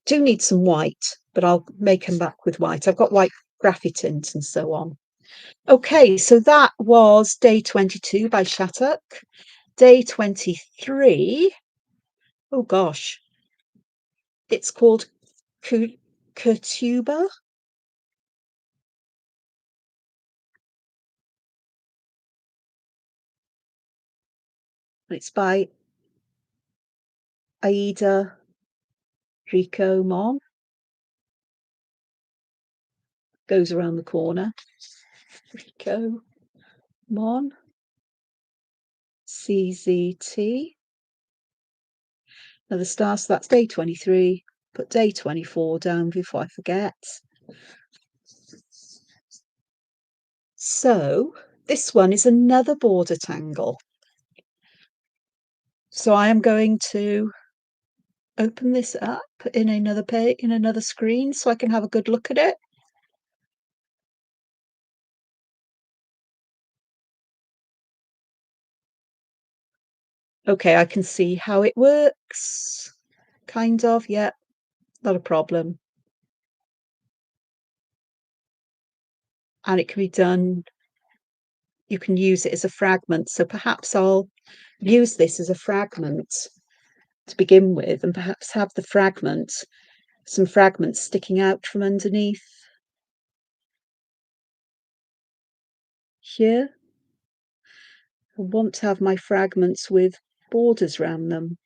Do need some white, but I'll make them back with white. I've got white graphite tint and so on. Okay, so that was day 22 by Shattuck. Day 23, oh gosh, it's called Inktober. It's by Aida Rico Mon. Goes around the corner. Rico Mon. CZT. Now the star, so that's day 23. Put day 24 down before I forget. So this one is another border tangle. So I am going to open this up in another page, in another screen, so I can have a good look at it. Okay, I can see how it works. Kind of, yeah, not a problem. And it can be done, you can use it as a fragment. So perhaps I'll use this as a fragment to begin with, and perhaps have the fragment, some fragments sticking out from underneath here. I want to have my fragments with borders around them.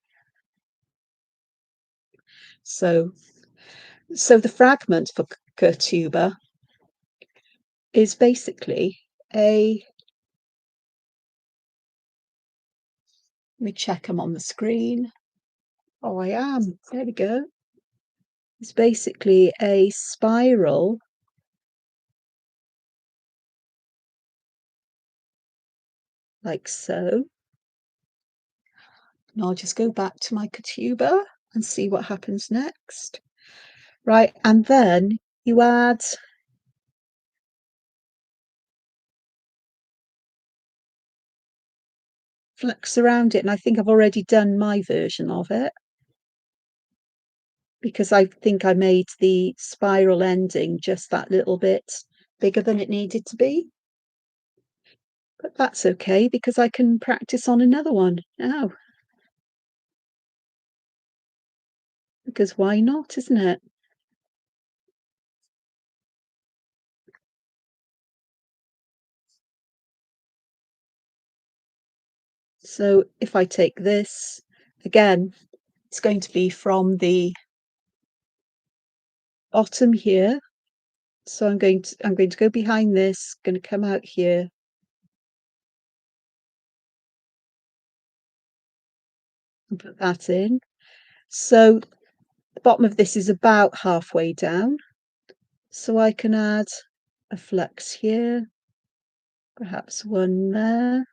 So the fragment for Inktober is basically a, let me check I'm on the screen. Oh, I am. There we go. It's basically a spiral like so. And I'll just go back to my Inktober and see what happens next. Right, and then you add flex around it, and I think I've already done my version of it because I think I made the spiral ending just that little bit bigger than it needed to be. But that's okay because I can practice on another one now. Because why not, isn't it? So if I take this, again, it's going to be from the bottom here. So I'm going to go behind this, going to come out here. And put that in. So the bottom of this is about halfway down. So I can add a flex here, perhaps one there.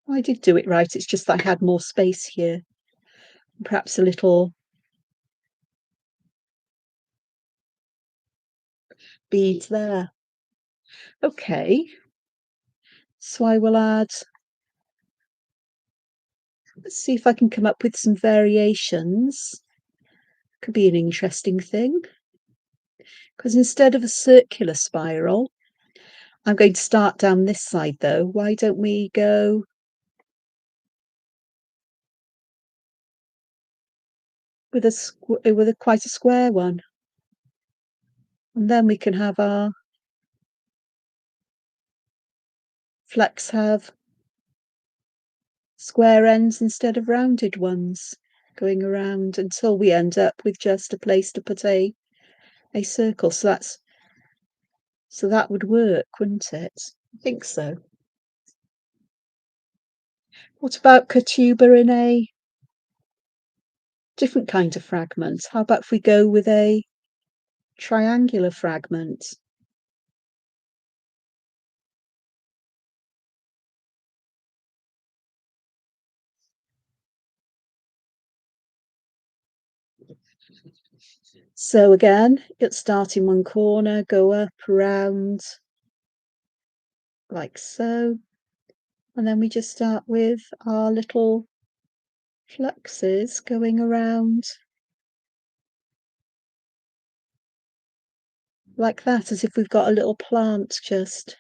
I did do it right, it's just that I had more space here. Perhaps a little bead there. Okay, so I will add, let's see if I can come up with some variations. Could be an interesting thing. Because instead of a circular spiral, I'm going to start down this side though. Why don't we go with a quite a square one? And then we can have our flecks have square ends instead of rounded ones going around until we end up with just a place to put a circle. So that would work, wouldn't it? I think so. What about Katuba in a different kind of fragment? How about if we go with a triangular fragment? So again, it'll start in one corner, go up, around, like so. And then we just start with our little fluxes going around like that, as if we've got a little plant just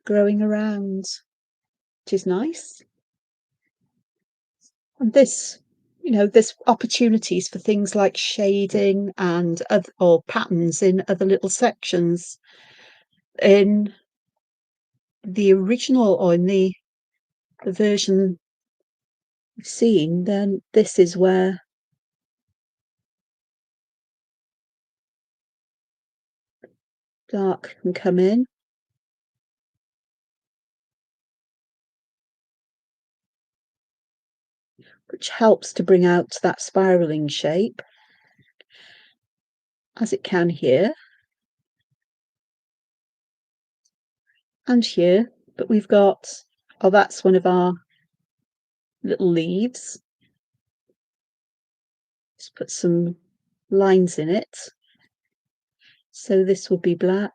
growing around, which is nice. And this, there's opportunities for things like shading and or patterns in other little sections. In the original or in the version we've seen, then this is where dark can come in. Which helps to bring out that spiraling shape, as it can here and here. But we've got, oh, that's one of our little leaves. Let's put some lines in it. So this will be black.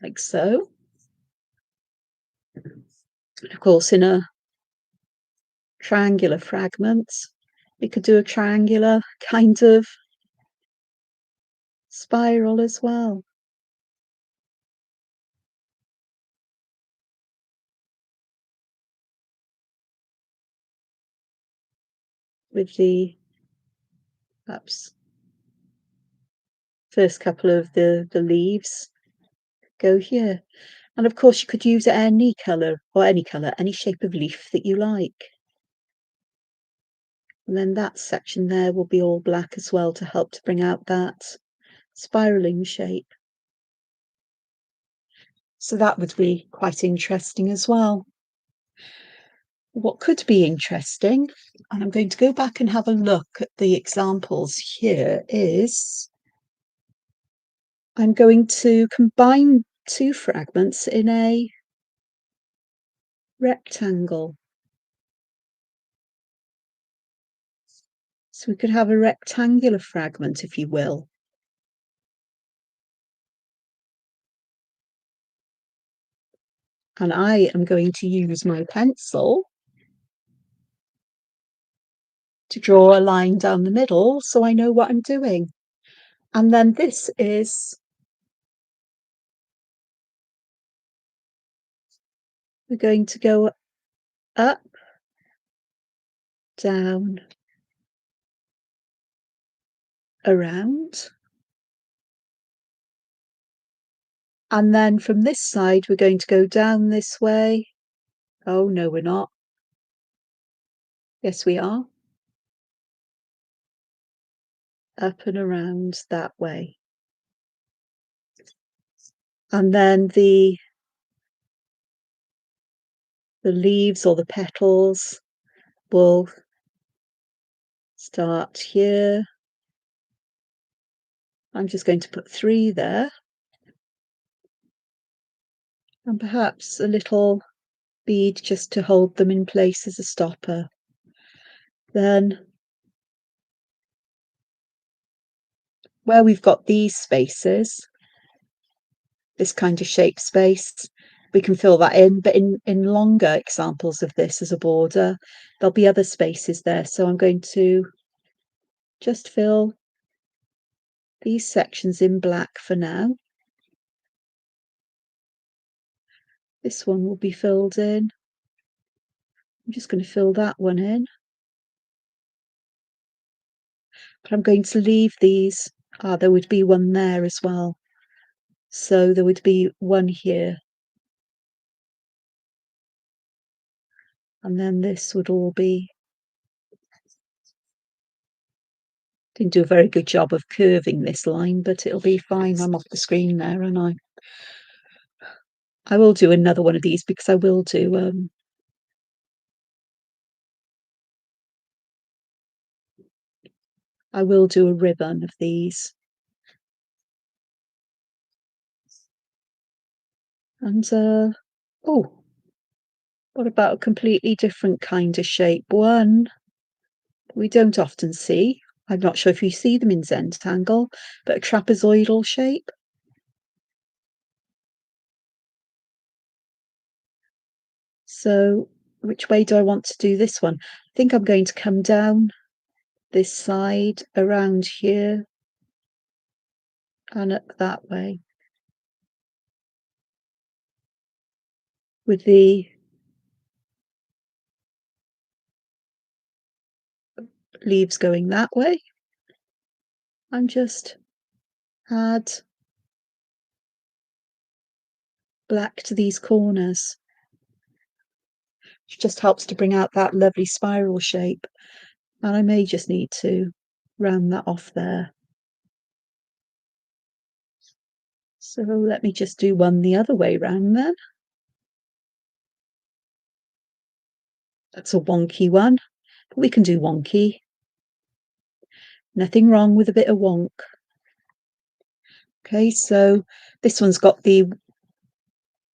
Like so. Of course, in a triangular fragment, we could do a triangular kind of spiral as well. With the perhaps first couple of the leaves go here. And of course, you could use any colour, any shape of leaf that you like. And then that section there will be all black as well to help to bring out that spiraling shape. So that would be quite interesting as well. What could be interesting, and I'm going to go back and have a look at the examples here, is I'm going to combine two fragments in a rectangle. So we could have a rectangular fragment, if you will. And I am going to use my pencil to draw a line down the middle so I know what I'm doing. And then this is, we're going to go up, down, around. And then from this side, we're going to go down this way. Oh, no, we're not. Yes, we are. Up and around that way. And then the leaves or the petals will start here. I'm just going to put 3 there. And perhaps a little bead just to hold them in place as a stopper. Then where we've got these spaces, this kind of shape space, we can fill that in, but in longer examples of this as a border, there'll be other spaces there. So I'm going to just fill these sections in black for now. This one will be filled in. I'm just going to fill that one in. But I'm going to leave these. There would be one there as well. So there would be one here. And then this would all be. Didn't do a very good job of curving this line, but it'll be fine. I'm off the screen there, and I will do another one of these because I will do a ribbon of these. And oh, what about a completely different kind of shape? One we don't often see. I'm not sure if you see them in Zentangle, but a trapezoidal shape. So which way do I want to do this one? I think I'm going to come down this side around here and up that way with the leaves going that way, and just add black to these corners. It just helps to bring out that lovely spiral shape. And I may just need to round that off there. So let me just do one the other way round then. That's a wonky one, but we can do wonky. Nothing wrong with a bit of wonk. Okay, so this one's got the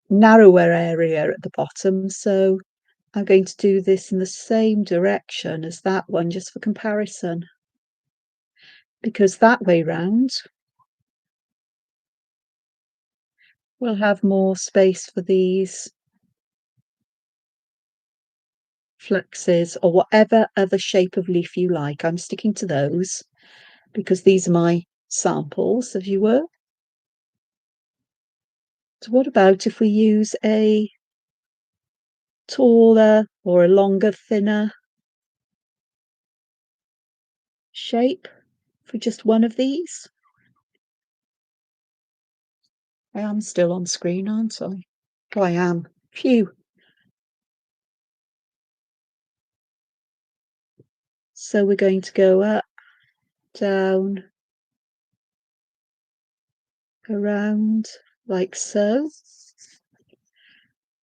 narrower area at the bottom, so I'm going to do this in the same direction as that one, just for comparison, because that way round we'll have more space for these fluxes or whatever other shape of leaf you like. I'm sticking to those because these are my samples, if you were. So what about if we use a taller or a longer, thinner shape for just one of these? I am still on screen, aren't I? Oh, I am. Phew. So we're going to go up, down, around, like so.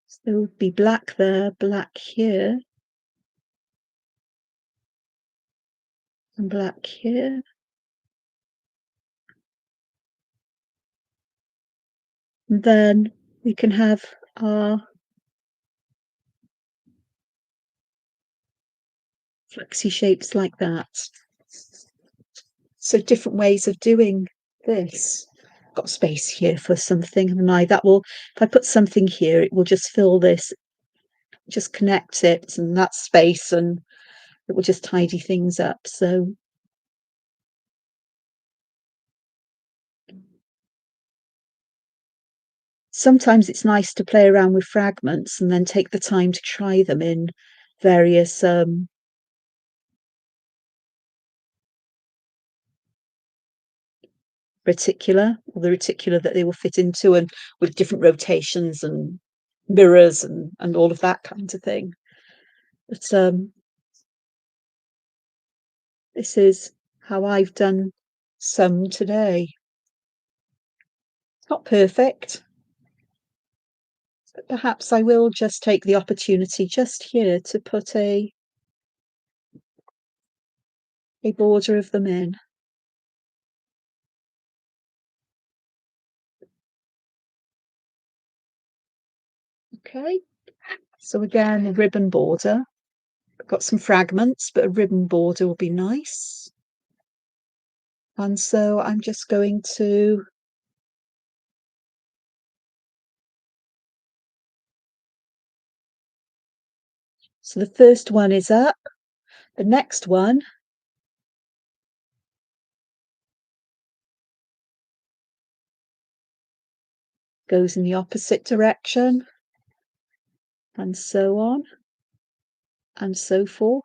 So there would be black there, black here, and black here. And then we can have our flexy shapes like that. So different ways of doing this. Got space here for something, and that will, if I put something here, it will just fill this, just connect it, and that space, and it will just tidy things up. So sometimes it's nice to play around with fragments and then take the time to try them in various reticular, or the reticular that they will fit into, and with different rotations and mirrors and all of that kind of thing. But this is how I've done some today. It's not perfect, but perhaps I will just take the opportunity just here to put a border of them in. Okay, so again, a ribbon border. I've got some fragments, but a ribbon border will be nice. And so I'm just going to so the first one is up, the next one goes in the opposite direction. and so on, and so forth,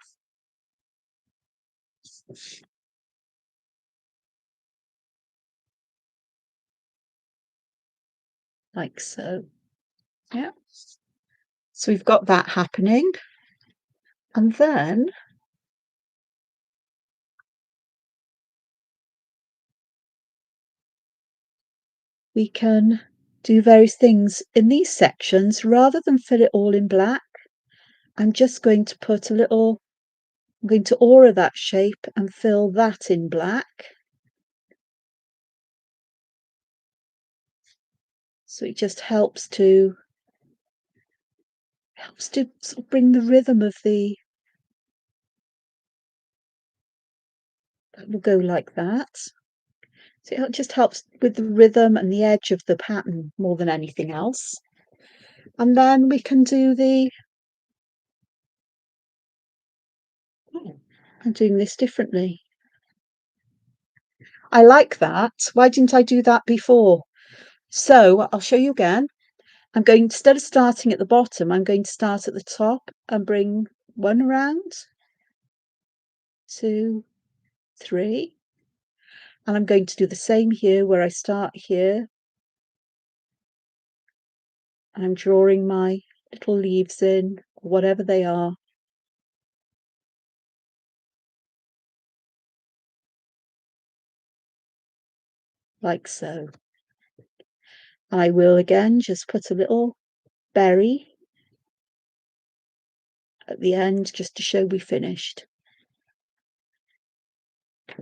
like so. Yeah. So we've got that happening. And then we can do various things in these sections. Rather than fill it all in black, I'm just going to put a little, I'm going to aura that shape and fill that in black. So it just helps to sort of bring the rhythm of the, that will go like that. So it just helps with the rhythm and the edge of the pattern more than anything else. And then we can do the, oh, I'm doing this differently. I like that. Why didn't I do that before? So I'll show you again. I'm going, instead of starting at the bottom, I'm going to start at the top and bring one around, 2, 3. And I'm going to do the same here where I start here. And I'm drawing my little leaves in, whatever they are. Like so. I will again just put a little berry at the end just to show we finished.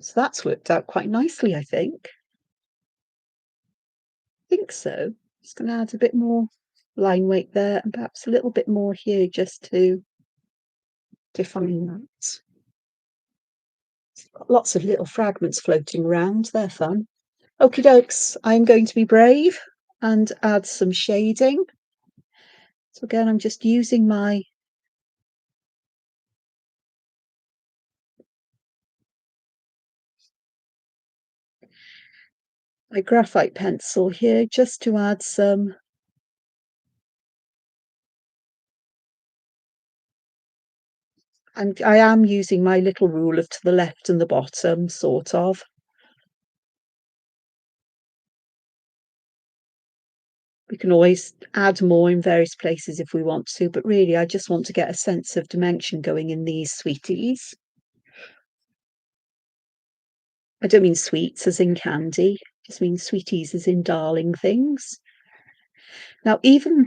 So that's worked out quite nicely, I think. I think so. Just going to add a bit more line weight there and perhaps a little bit more here just to define that. Got lots of little fragments floating around. They're fun. Okie dokes. I'm going to be brave and add some shading. So again, I'm just using my graphite pencil here just to add some and I am using my little ruler to the left and the bottom, sort of. We can always add more in various places if we want to, but really I just want to get a sense of dimension going in these sweeties. I don't mean sweets as in candy, just mean sweeties as in darling things. Now, even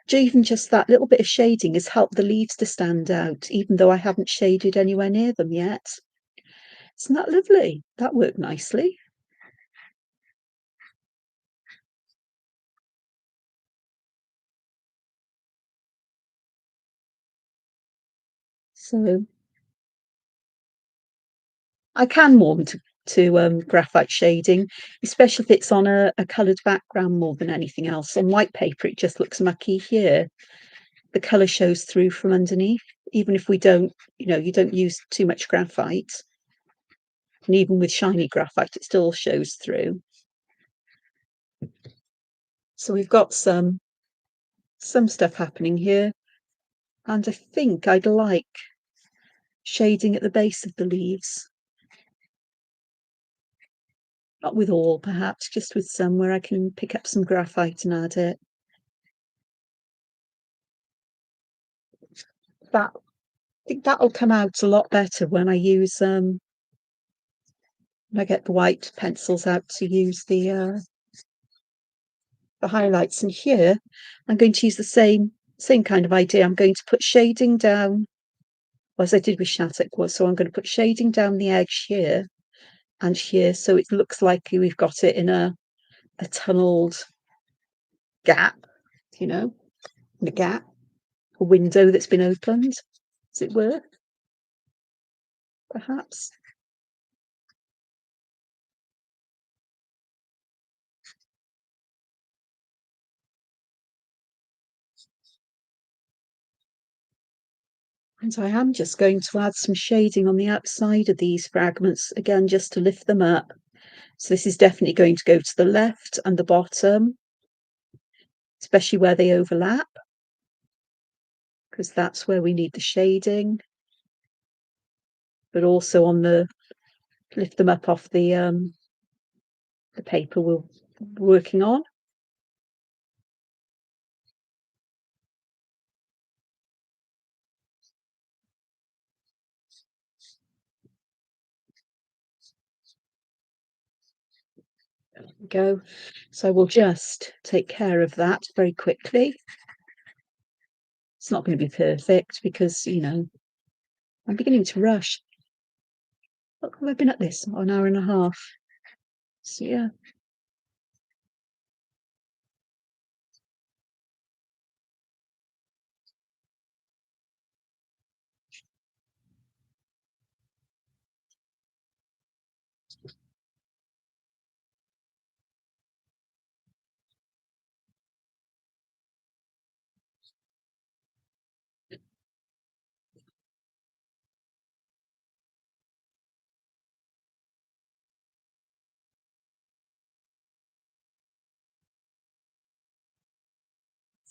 just that little bit of shading has helped the leaves to stand out, even though I haven't shaded anywhere near them yet. Isn't that lovely? That worked nicely. So I can warm to graphite shading, especially if it's on a coloured background more than anything else. On white paper, it just looks mucky here. The colour shows through from underneath, even if we don't, you don't use too much graphite. And even with shiny graphite, it still shows through. So we've got some stuff happening here. And I think I'd like shading at the base of the leaves. Not with all, perhaps, just with some where I can pick up some graphite and add it. That, I think that'll come out a lot better when I use when I get the white pencils out to use the highlights. And here I'm going to use the same kind of idea. I'm going to put shading down, as I did with Shattuck, so I'm going to put shading down the edge here and here, so it looks like we've got it in a tunneled gap, in a gap, a window that's been opened, as it were, perhaps. And I am just going to add some shading on the outside of these fragments, again, just to lift them up. So this is definitely going to go to the left and the bottom, especially where they overlap. because that's where we need the shading, but also on the lift them up off the paper we're working on. There we go. So we'll just take care of that very quickly. It's not going to be perfect because, you know, I'm beginning to rush. Look, have I been at this? Oh, an hour and a half. So yeah.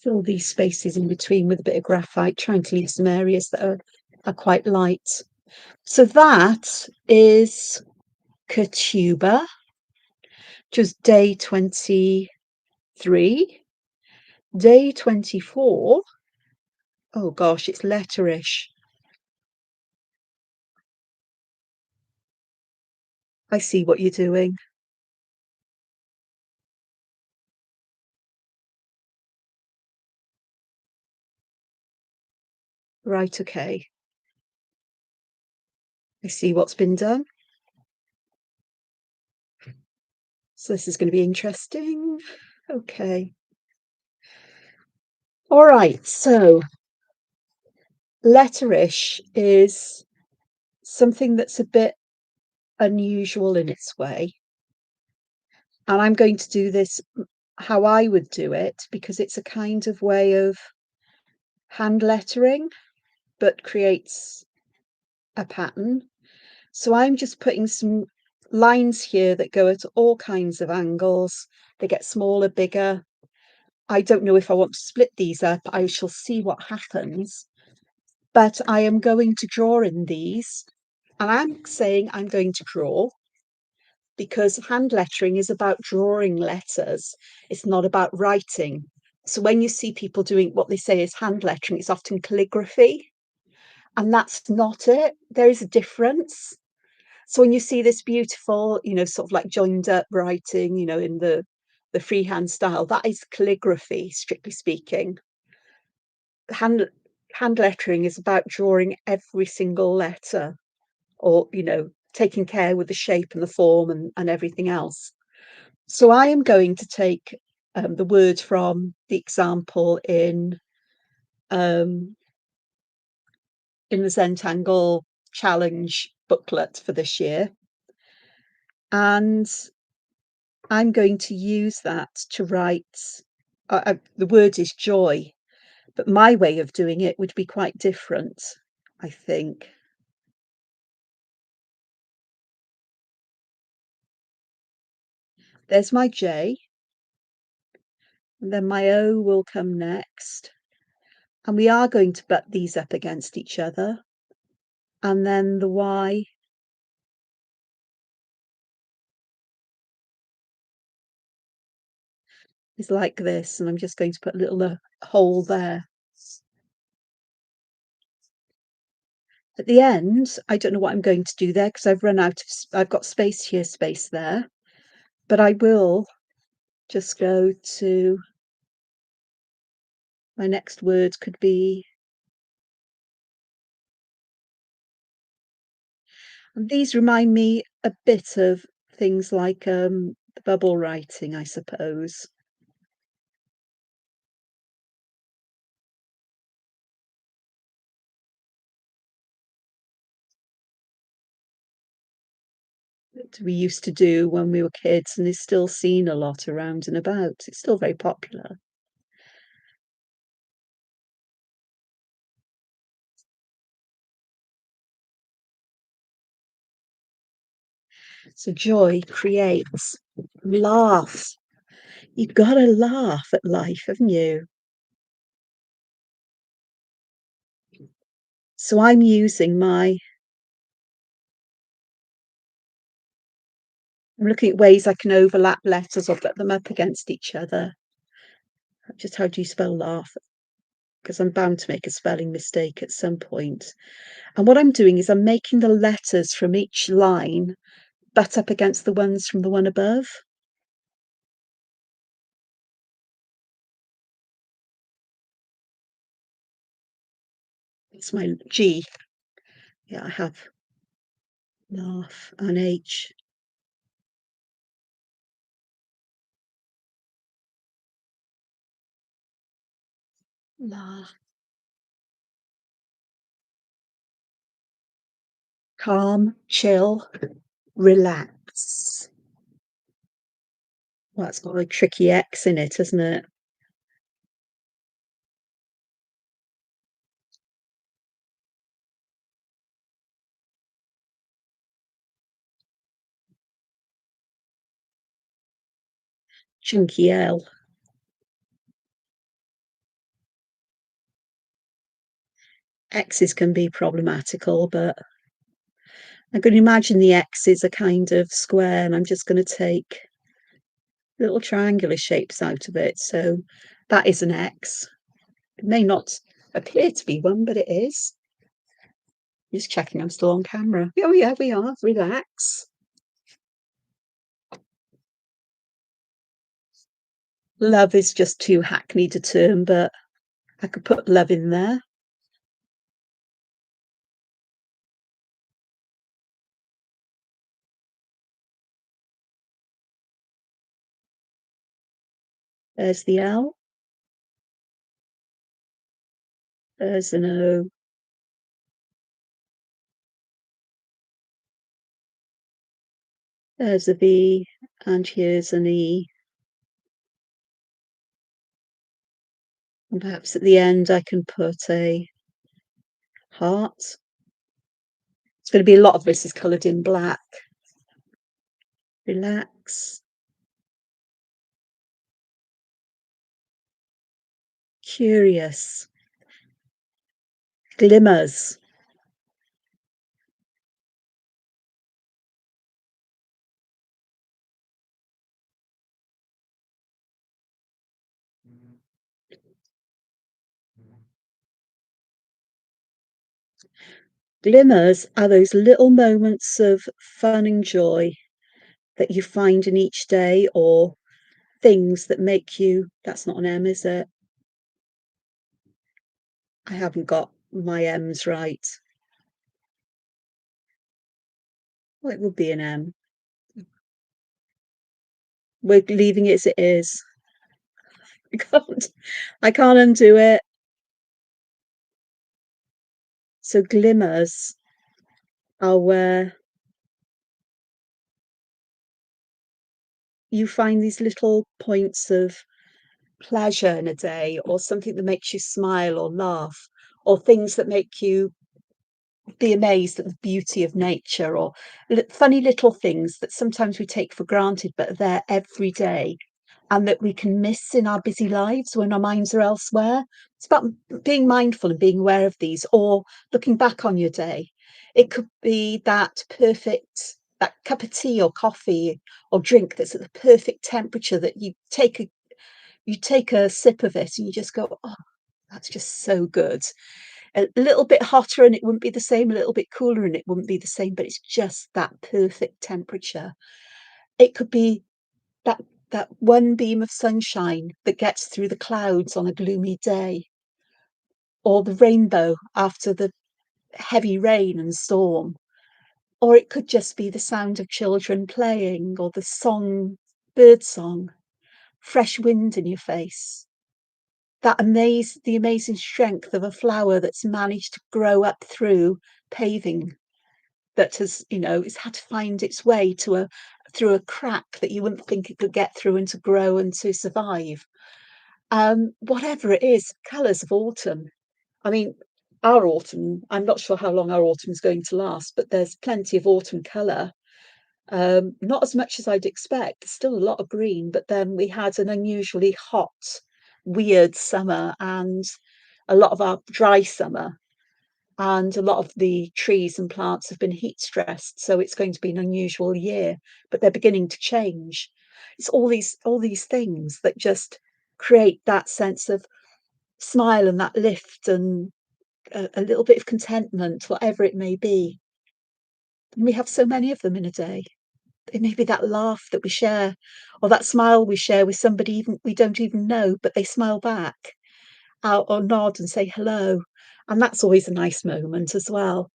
Fill these spaces in between with a bit of graphite, trying to leave some areas that are quite light. So that is Inktober, just day 23. Day 24. Oh gosh, it's letterish. I see what you're doing. Right, okay. I see what's been done. So this is going to be interesting. Okay. All right. So letterish is something that's a bit unusual in its way. And I'm going to do this how I would do it because it's a kind of way of hand lettering, but creates a pattern. So I'm just putting some lines here that go at all kinds of angles. They get smaller, bigger. I don't know if I want to split these up. I shall see what happens. But I am going to draw in these. And I'm saying I'm going to draw because hand lettering is about drawing letters. It's not about writing. So when you see people doing what they say is hand lettering, it's often calligraphy. And that's not it. There is a difference. So when you see this beautiful, you know, sort of like joined up writing, you know, in the freehand style, that is calligraphy, strictly speaking. Hand hand lettering is about drawing every single letter, or you know, taking care with the shape and the form and everything else. So I am going to take the word from the example um, in the Zentangle challenge booklet for this year, and I'm going to use that to write. The word is joy, but my way of doing it would be quite different, I think. There's my J, and then my O will come next. And we are going to butt these up against each other. And then the Y is like this, and I'm just going to put a little hole there. At the end, I don't know what I'm going to do there because I've run out of, I've got space here, space there, but I will just go to, my next word could be, and these remind me a bit of things like bubble writing, I suppose. That we used to do when we were kids and is still seen a lot around and about. It's still very popular. So joy creates. Laugh. You've got to laugh at life, haven't you? So I'm using my I'm looking at ways I can overlap letters or put them up against each other. Just how do you spell laugh? Because I'm bound to make a spelling mistake at some point. And what I'm doing is I'm making the letters from each line butt up against the ones from the one above. It's my G. Yeah, I have laugh and H. Laugh. Calm, chill, relax. Well, it's got a tricky X in it, hasn't it? Chunky L. X's can be problematical, but I'm going to imagine the X is a kind of square, and I'm just going to take little triangular shapes out of it. So that is an X. It may not appear to be one, but it is. Just checking I'm still on camera. Oh, yeah, we are. Relax. Love is just too hackneyed a term, but I could put love in there. There's the L. There's an O. There's a V. And here's an E. And perhaps at the end I can put a heart. It's going to be a lot of this is coloured in black. Relax. Curious. Glimmers. Glimmers are those little moments of fun and joy that you find in each day, or things that make you. That's not an M, is it? I haven't got my M's right. Well, it would be an M. We're leaving it as it is. I can't undo it. So glimmers are where you find these little points of pleasure in a day, or something that makes you smile or laugh, or things that make you be amazed at the beauty of nature, or funny little things that sometimes we take for granted but are there every day, and that we can miss in our busy lives when our minds are elsewhere. It's about being mindful and being aware of these, or looking back on your day. It could be that cup of tea or coffee or drink that's at the perfect temperature, that you take a sip of it and you just go, oh, that's just so good. A little bit hotter and it wouldn't be the same, a little bit cooler and it wouldn't be the same, but it's just that perfect temperature. It could be that that one beam of sunshine that gets through the clouds on a gloomy day, or the rainbow after the heavy rain and storm, or it could just be the sound of children playing, or bird song, fresh wind in your face. The amazing strength of a flower that's managed to grow up through paving, that it's had to find its way through a crack that you wouldn't think it could get through, and to grow and to survive. Whatever it is, colours of autumn. I mean, our autumn, I'm not sure how long our autumn is going to last, but there's plenty of autumn colour. Not as much as I'd expect. Still a lot of green, but then we had an unusually hot, weird summer, and a lot of our dry summer. and a lot of the trees and plants have been heat stressed, so it's going to be an unusual year, but they're beginning to change. It's all these things that just create that sense of smile and that lift and a little bit of contentment, whatever it may be. And we have so many of them in a day. It may be that laugh that we share or that smile we share with somebody even we don't even know, but they smile back out or nod and say hello. And that's always a nice moment as well.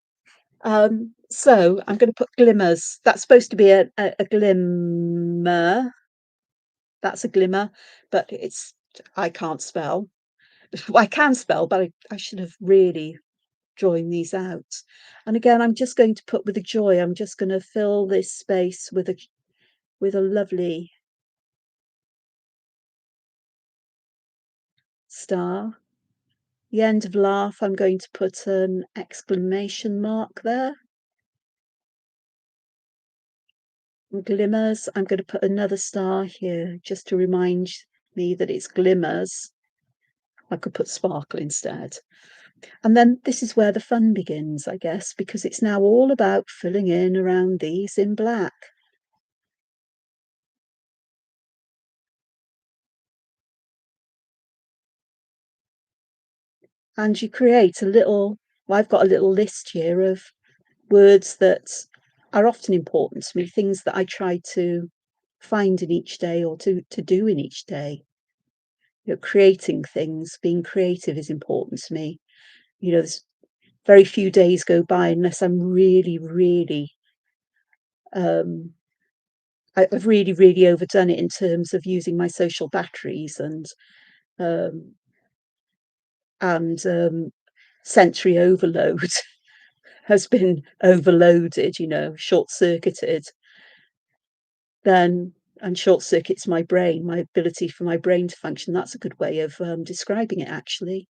So I'm going to put glimmers. That's supposed to be a glimmer. That's a glimmer, but I can't spell. I can spell, but I should have really drawing these out. And again, I'm just going to put with a joy. I'm just going to fill this space with a lovely star. The end of laugh, I'm going to put an exclamation mark there. And glimmers, I'm going to put another star here just to remind me that it's glimmers. I could put sparkle instead. And then this is where the fun begins, I guess, because it's now all about filling in around these in black. And you create a little, well, I've got a little list here of words that are often important to me, things that I try to find in each day or to do in each day. You know, creating things, being creative is important to me. You know, there's very few days go by unless I'm really, um, I've really overdone it in terms of using my social batteries um, and sensory overload has been overloaded, you know, short circuited, then and short circuits my brain, my ability for my brain to function. That's a good way of describing it, actually.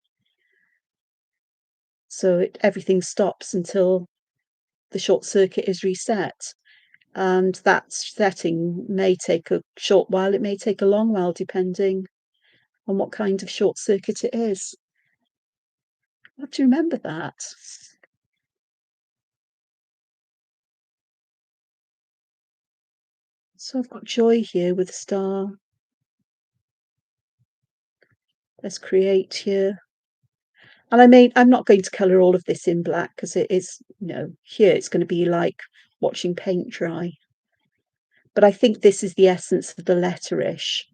So everything stops until the short circuit is reset. And that setting may take a short while, it may take a long while, depending on what kind of short circuit it is. I have to remember that. So I've got joy here with a star. Let's create here. And I'm not going to colour all of this in black because it is, you know, here it's going to be like watching paint dry. But I think this is the essence of the letterish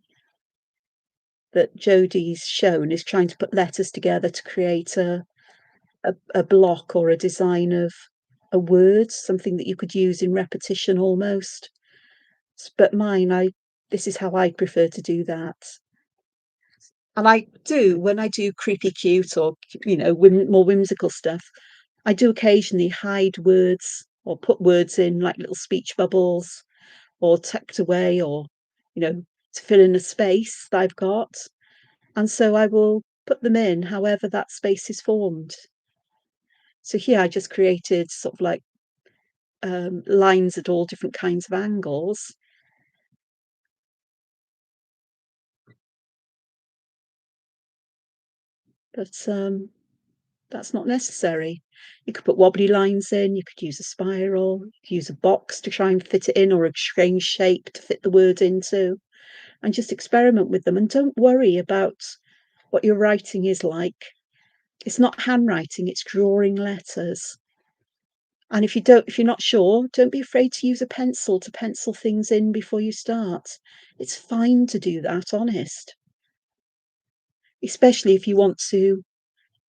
that Jodie's shown, is trying to put letters together to create a block or a design of a word, something that you could use in repetition almost. But this is how I prefer to do that. And I do, when I do creepy cute or, you know, more whimsical stuff, I do occasionally hide words or put words in like little speech bubbles or tucked away or, you know, to fill in a space that I've got. And so I will put them in however that space is formed. So here I just created sort of like lines at all different kinds of angles. But that's not necessary. You could put wobbly lines in, you could use a spiral, you could use a box to try and fit it in, or a strange shape to fit the word into, and just experiment with them. And don't worry about what your writing is like. It's not handwriting, it's drawing letters. And if you're not sure, don't be afraid to use a pencil to pencil things in before you start. It's fine to do that, honest. Especially if you want to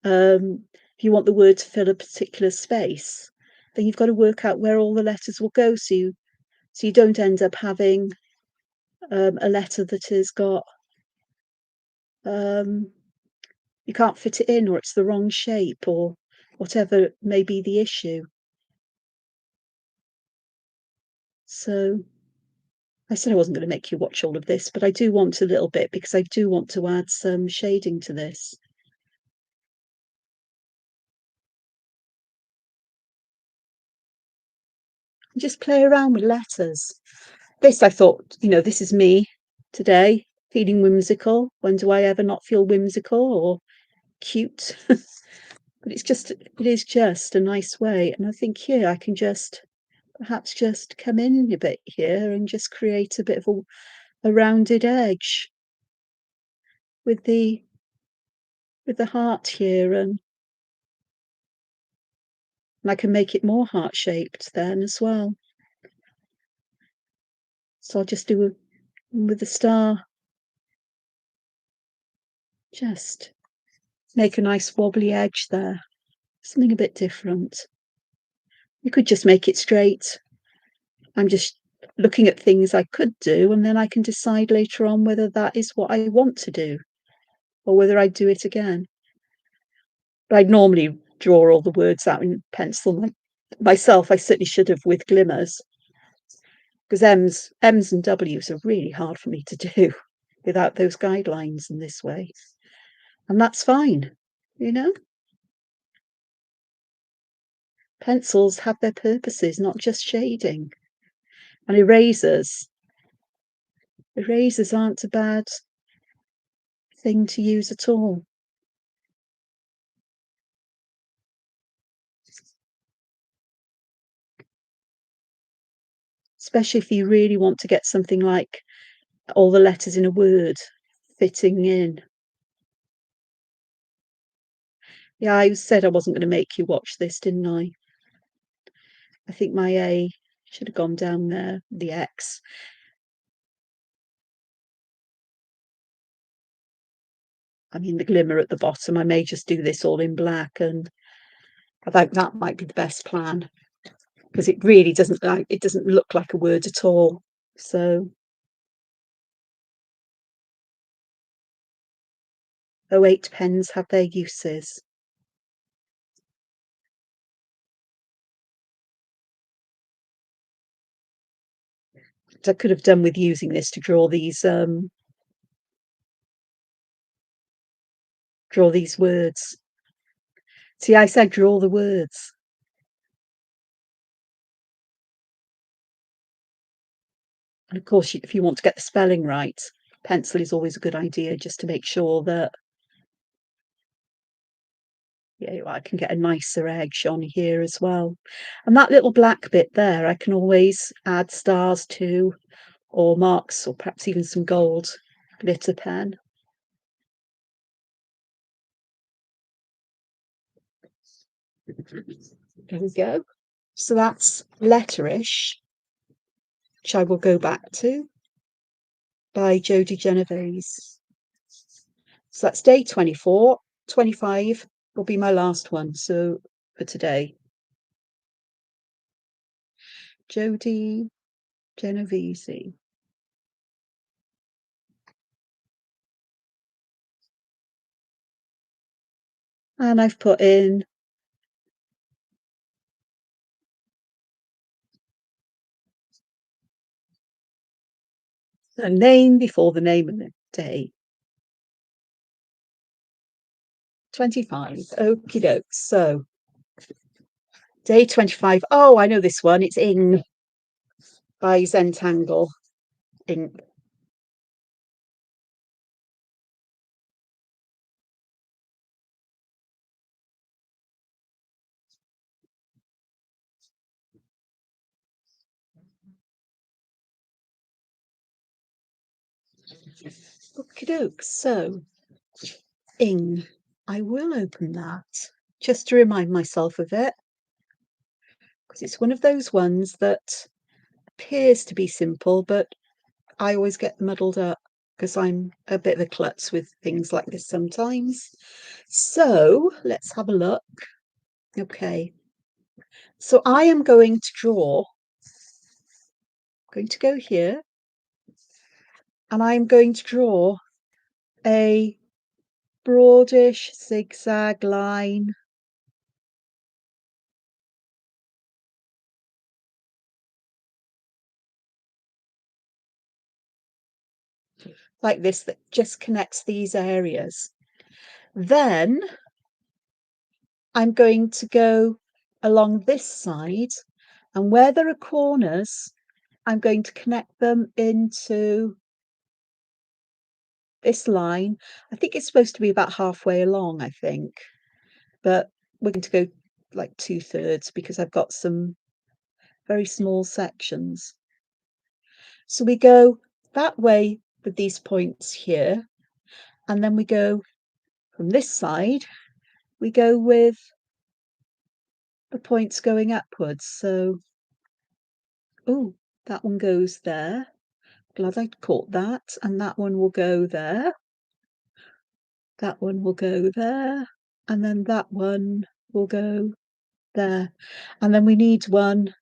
if you want the word to fill a particular space, then you've got to work out where all the letters will go, so you don't end up having a letter that has got um, you can't fit it in, or it's the wrong shape, or whatever may be the issue. So I said I wasn't going to make you watch all of this, but I do want a little bit because I do want to add some shading to this. Just play around with letters. This, I thought, you know, this is me today, feeling whimsical. When do I ever not feel whimsical or cute? but it is just a nice way. And I think here I can just perhaps just come in a bit here and just create a bit of a rounded edge with the heart here, and I can make it more heart-shaped then as well. So I'll just do with the star, just make a nice wobbly edge there, something a bit different. You could just make it straight. I'm just looking at things I could do, and then I can decide later on whether that is what I want to do or whether I do it again. But I'd normally draw all the words out in pencil myself. I certainly should have with glimmers, because M's and W's are really hard for me to do without those guidelines in this way. And that's fine, you know? Pencils have their purposes, not just shading. And erasers aren't a bad thing to use at all. Especially if you really want to get something like all the letters in a word fitting in. Yeah, I said I wasn't going to make you watch this, didn't I? I think my A should have gone down there, the X. I mean, the glimmer at the bottom. I may just do this all in black, and I think that might be the best plan, because it really doesn't look like a word at all. So 08 pens have their uses. I could have done with using this to draw these words. See, I said draw the words. And of course, if you want to get the spelling right, pencil is always a good idea, just to make sure that I can get a nicer edge on here as well. And that little black bit there, I can always add stars to, or marks, or perhaps even some gold glitter pen. There we go. So that's Letterish, which I will go back to, by Jodie Genovese. So that's day 24. 25 will be my last one, so for today. Jodie Genovese. And I've put in a name before the name of the day. 25. Okie doke. So day 25. Oh, I know this one. It's Ing by Zentangle Ink. Okie doke. So Ing. I will open that just to remind myself of it, because it's one of those ones that appears to be simple, but I always get muddled up because I'm a bit of a klutz with things like this sometimes. So let's have a look. Okay. So I am going to draw, going to go here, and I'm going to draw a broadish zigzag line like this that just connects these areas. Then I'm going to go along this side, and where there are corners, I'm going to connect them into this line. I think it's supposed to be about halfway along, I think, but we're going to go like 2/3 because I've got some very small sections. So we go that way with these points here, and then we go from this side, we go with the points going upwards. So, oh, that one goes there. Glad I caught that. And that one will go there. That one will go there. And then that one will go there. And then we need one.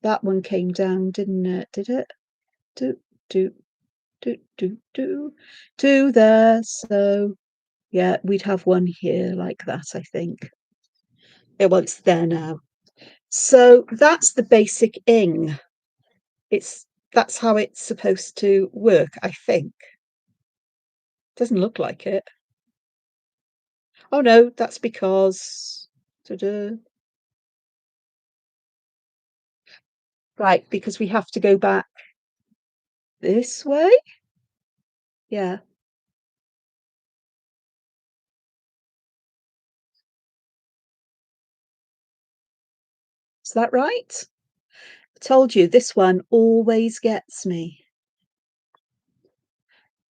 That one came down, didn't it? Did it? Do, do, do there. So, yeah, we'd have one here like that, I think. Well, it's there now. So that's the basic ing. That's how it's supposed to work, I think. Doesn't look like it. Oh no, that's because ta-da. Right, because we have to go back this way. Yeah. Is that right? I told you this one always gets me.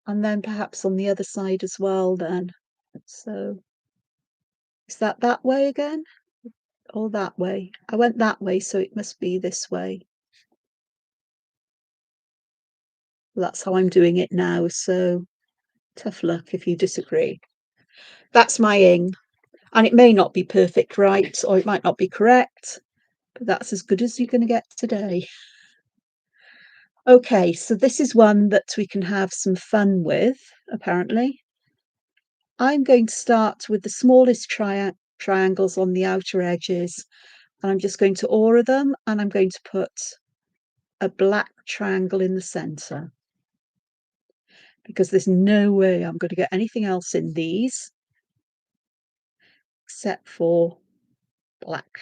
And then perhaps on the other side as well then. So is that way again? Or that way? I went that way, so it must be this way. Well, that's how I'm doing it now, so tough luck if you disagree. That's my ing. And it may not be perfect right, or it might not be correct, but that's as good as you're going to get today. Okay, so this is one that we can have some fun with, apparently. I'm going to start with the smallest triangles on the outer edges, and I'm just going to aura them, and I'm going to put a black triangle in the center, because there's no way I'm going to get anything else in these except for black.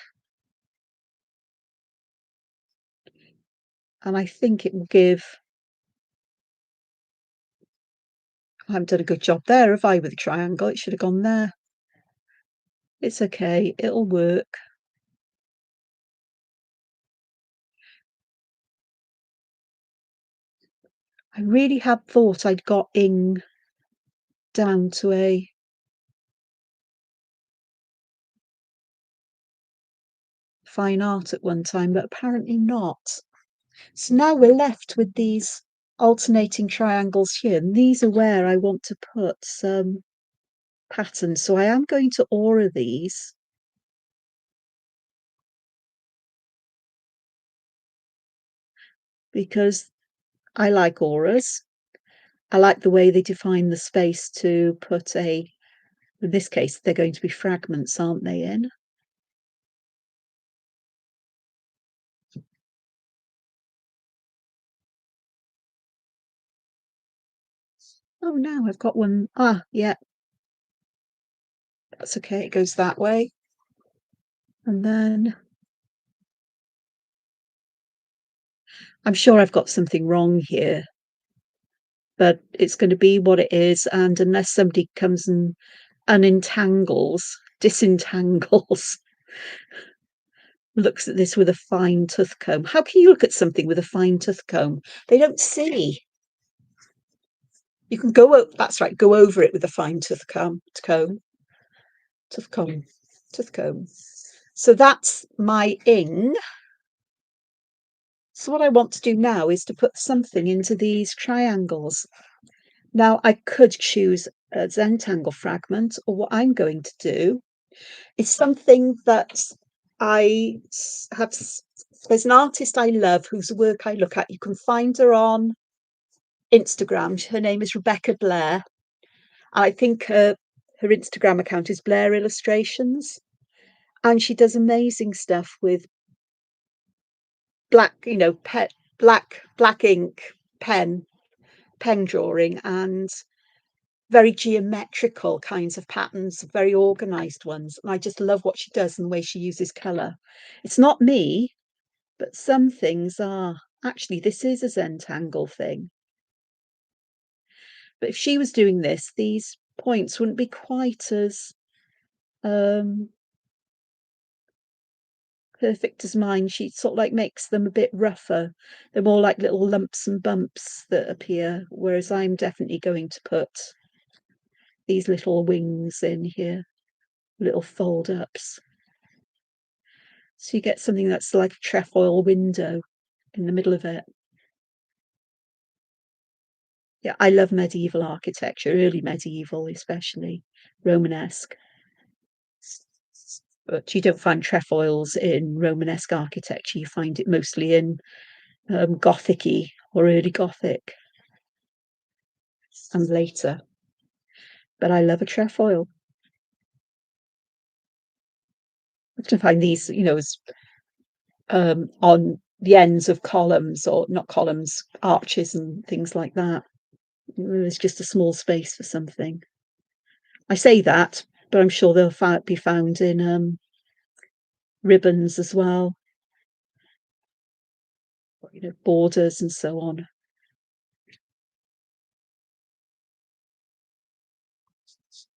And I think it will give... I haven't done a good job there, have I, with the triangle? It should have gone there. It's okay, it'll work. I really had thought I'd got ing down to a fine art at one time, but apparently not. So now we're left with these alternating triangles here, and these are where I want to put some patterns. So I am going to aura these. Because I like auras. I like the way they define the space to put in this case, they're going to be fragments, aren't they, in? Oh, now I've got one. Ah, yeah. That's okay. It goes that way. And then I'm sure I've got something wrong here, but it's going to be what it is. And unless somebody comes and disentangles, looks at this with a fine tooth comb. How can you look at something with a fine tooth comb? They don't see. You can that's right, go over it with a fine tooth comb. So that's my ing. So what I want to do now is to put something into these triangles. Now I could choose a Zentangle fragment, or what I'm going to do is something that I have. There's an artist I love whose work I look at. You can find her on Instagram. Her name is Rebecca Blair. I think her Instagram account is Blair Illustrations, and she does amazing stuff with black, black ink pen drawing, and very geometrical kinds of patterns, very organized ones. And I just love what she does and the way she uses color. It's not me, but some things are. Actually, this is a Zentangle thing. But if she was doing this, these points wouldn't be quite as um, perfect as mine. She sort of like makes them a bit rougher. They're more like little lumps and bumps that appear, whereas I'm definitely going to put these little wings in here, little fold ups. So you get something that's like a trefoil window in the middle of it. Yeah, I love medieval architecture, early medieval, especially Romanesque. But you don't find trefoils in Romanesque architecture. You find it mostly in Gothic-y or early Gothic and later. But I love a trefoil. I can find these, as on the ends of columns or not columns, arches and things like that. There's just a small space for something. I say that, but I'm sure they'll be found in ribbons as well, borders and so on.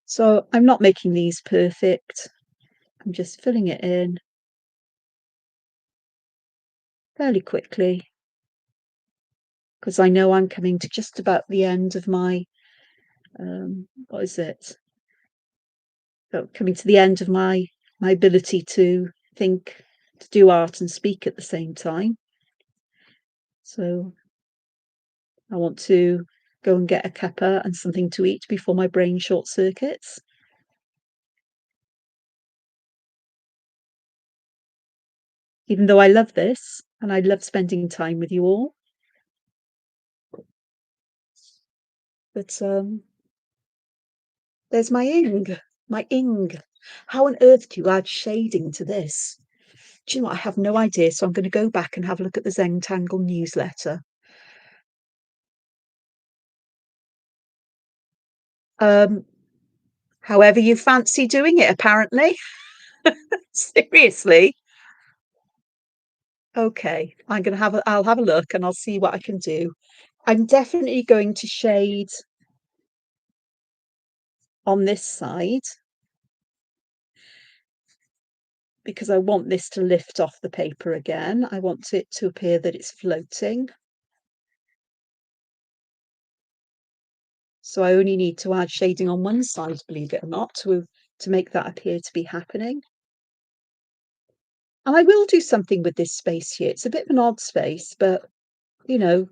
So I'm not making these perfect. I'm just filling it in fairly quickly because I know I'm coming to just about the end of my, what is it? Coming to the end of my ability to think, to do art and speak at the same time. So I want to go and get a cuppa and something to eat before my brain short circuits. Even though I love this and I love spending time with you all. But there's my ing. How on earth do you add shading to this? Do you know what? I have no idea. So I'm going to go back and have a look at the Zentangle newsletter. Um, however you fancy doing it, apparently. Seriously. Okay, I'll have a look and I'll see what I can do. I'm definitely going to shade on this side because I want this to lift off the paper again. I want it to appear that it's floating. So I only need to add shading on one side, believe it or not, to make that appear to be happening. And I will do something with this space here. It's a bit of an odd space, but you know,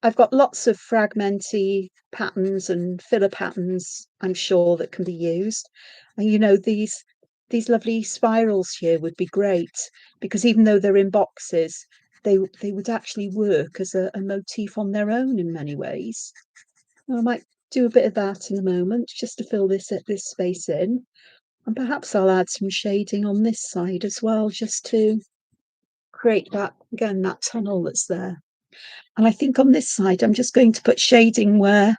I've got lots of fragmenty patterns and filler patterns, I'm sure, that can be used. And these lovely spirals here would be great because even though they're in boxes, they would actually work as a motif on their own in many ways. I might do a bit of that in a moment just to fill this space in. And perhaps I'll add some shading on this side as well, just to create that, again, that tunnel that's there. And I think on this side, I'm just going to put shading where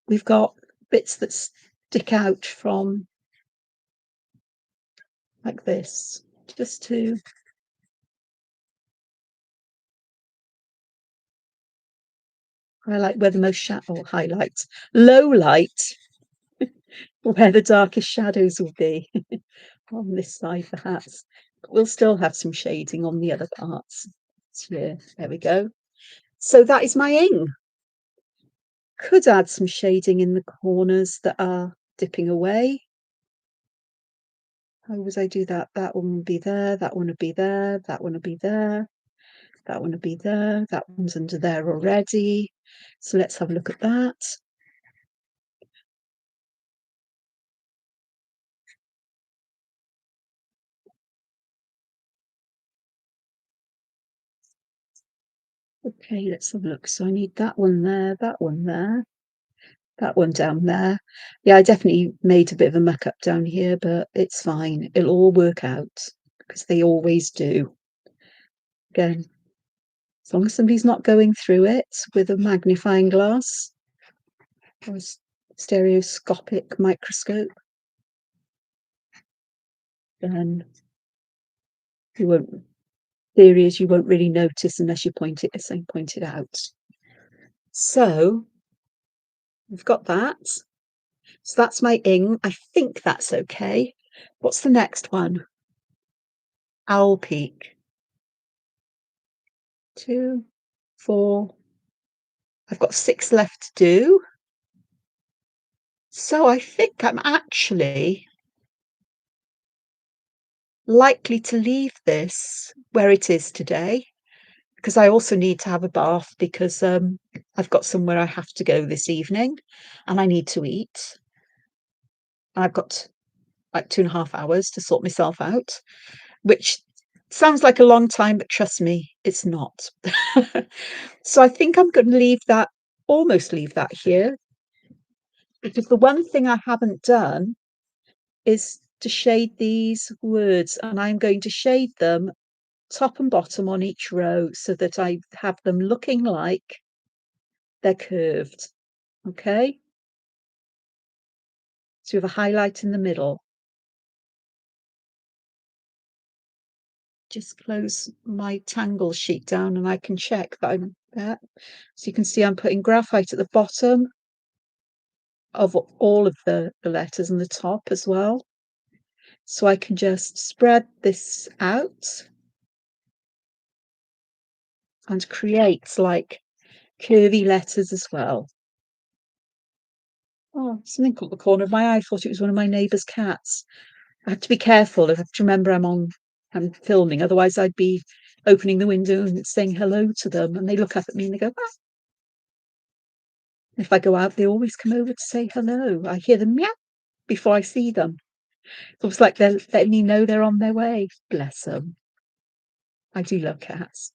we've got bits that stick out from like this, just to highlight where the most shadow highlights, low light, where the darkest shadows will be on this side, perhaps. But we'll still have some shading on the other parts. Here, there we go. So that is my ing. Could add some shading in the corners that are dipping away. How would I do that? That one would be there, that one would be there, that one would be there, that one would be there, that one's under there already. So let's have a look at that. Okay, let's have a look. So I need that one there, that one there, that one down there. Yeah, I definitely made a bit of a muck up down here, but it's fine. It'll all work out because they always do. Again, as long as somebody's not going through it with a magnifying glass or a stereoscopic microscope, then you won't. Theory is you won't really notice unless you point it out. So we've got that. So that's my ing. I think that's okay. What's the next one? Owl Peak. 2, 4. I've got 6 left to do. So I think I'm actually likely to leave this where it is today because I also need to have a bath because I've got somewhere I have to go this evening and I need to eat. I've got like 2.5 hours to sort myself out, which sounds like a long time, but trust me, it's not. So I think I'm going to almost leave that here, because the one thing I haven't done is to shade these words, and I'm going to shade them top and bottom on each row so that I have them looking like they're curved. Okay, so we have a highlight in the middle. Just close my tangle sheet down and I can check that I'm there. So you can see I'm putting graphite at the bottom of all of the letters and the top as well. So I can just spread this out and create like curvy letters as well. Oh, something caught the corner of my eye. I thought it was one of my neighbour's cats. I have to be careful. I have to remember I'm filming. Otherwise, I'd be opening the window and saying hello to them. And they look up at me and they go, ah. If I go out, they always come over to say hello. I hear them meow before I see them. It's almost like they're letting me know they're on their way. Bless them. I do love cats.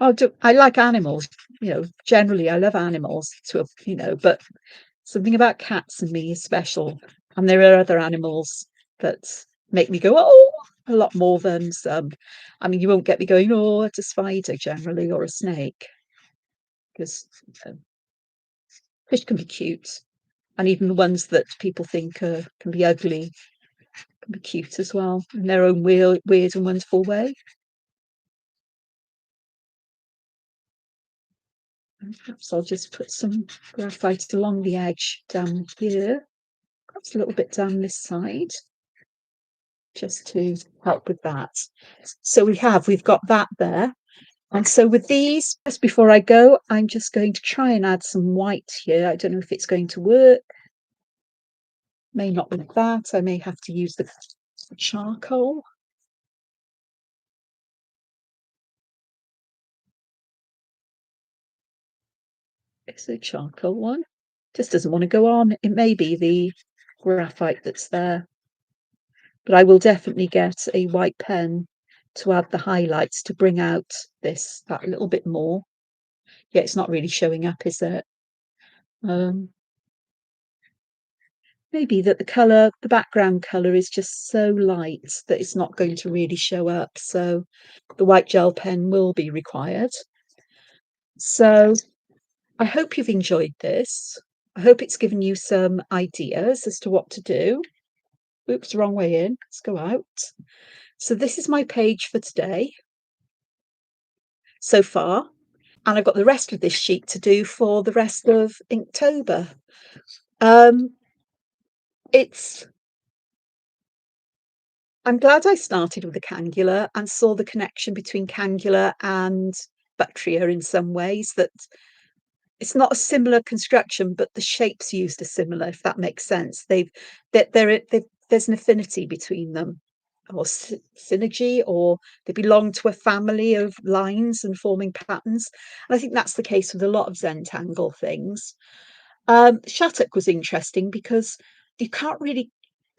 I like animals, generally I love animals but something about cats and me is special. And there are other animals that make me go, oh, a lot more than some. I mean, you won't get me going, oh, it's a spider generally or a snake, because fish can be cute. And even the ones that people think can be ugly can be cute as well in their own weird and wonderful way. And perhaps I'll just put some graphite along the edge down here, perhaps a little bit down this side, just to help with that. So we've got that there. And so with these, just before I go, I'm just going to try and add some white here. I don't know if it's going to work. May not with that. I may have to use the charcoal. It's a charcoal one. Just doesn't want to go on. It may be the graphite that's there. But I will definitely get a white pen to add the highlights to bring out that little bit more. Yeah, it's not really showing up, is it? Maybe that the background color is just so light that it's not going to really show up. So the white gel pen will be required. So I hope you've enjoyed this. I hope it's given you some ideas as to what to do. Oops, wrong way in. Let's go out. So this is my page for today so far. And I've got the rest of this sheet to do for the rest of Inktober. It's I'm glad I started with the cannula and saw the connection between cannula and Bactria in some ways, that it's not a similar construction, but the shapes used are similar, if that makes sense. There's an affinity between them, or synergy, or they belong to a family of lines and forming patterns. And I think that's the case with a lot of Zentangle things. Shattuck was interesting because you can't really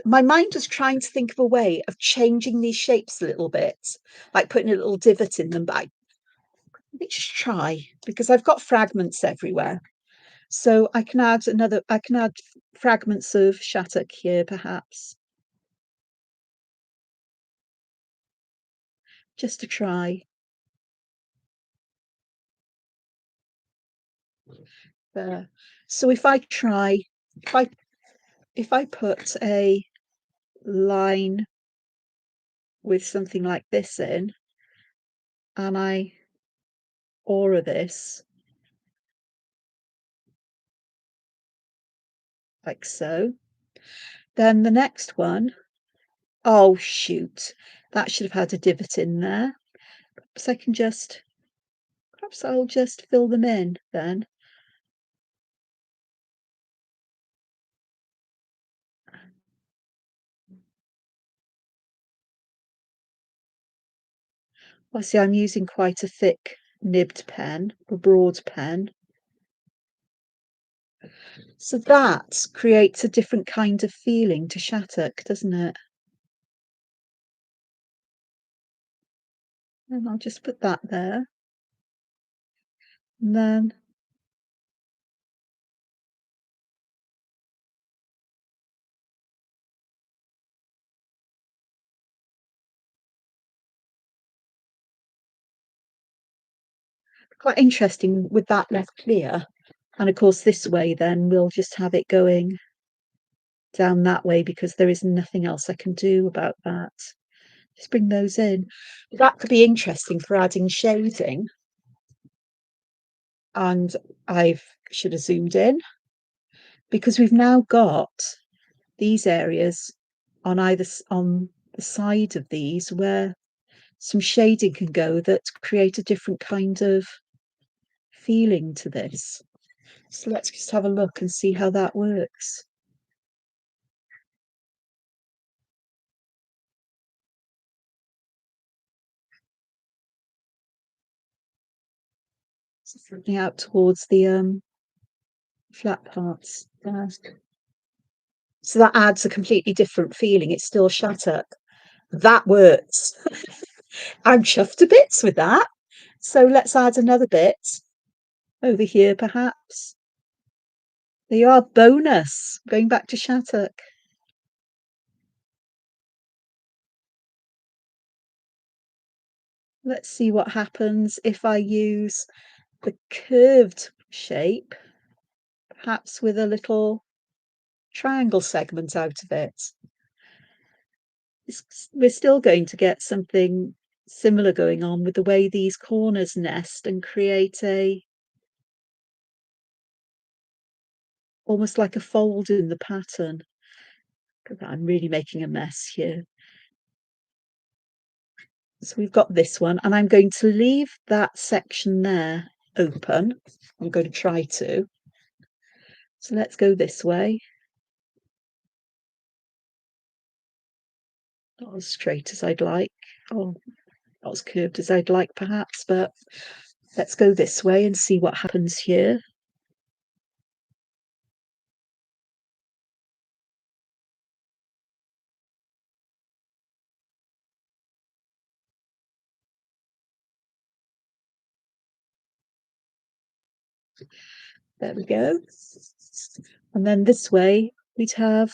my mind was trying to think of a way of changing these shapes a little bit, like putting a little divot in them. But let me just try, because I've got fragments everywhere. So I can add fragments of Shattuck here, perhaps, just to try. There. So if I put a line with something like this in, and I aura this, like so. Then the next one, oh shoot, that should have had a divot in there. So I can just, perhaps I'll just fill them in then. Well, see, I'm using quite a thick nibbed pen, a broad pen. So that creates a different kind of feeling to Shattuck, doesn't it? And I'll just put that there. And then quite interesting with that left clear. And of course, this way, then we'll just have it going down that way because there is nothing else I can do about that. Just bring those in. That could be interesting for adding shading. And I should have zoomed in because we've now got these areas on on the side of these where some shading can go that create a different kind of feeling to this. So let's just have a look and see how that works. So flipping out towards the flat parts. So that adds a completely different feeling. It's still Shattuck. That works. I'm chuffed to bits with that. So let's add another bit over here, perhaps. There you are, bonus. Going back to Shattuck. Let's see what happens if I use the curved shape, perhaps with a little triangle segment out of it. We're still going to get something similar going on with the way these corners nest and create a almost like a fold in the pattern. I'm really making a mess here. So we've got this one, and I'm going to leave that section there open. I'm going to try to. So let's go this way. Not as straight as I'd like. Oh, not as curved as I'd like, perhaps, but let's go this way and see what happens here. There we go. And then this way, we'd have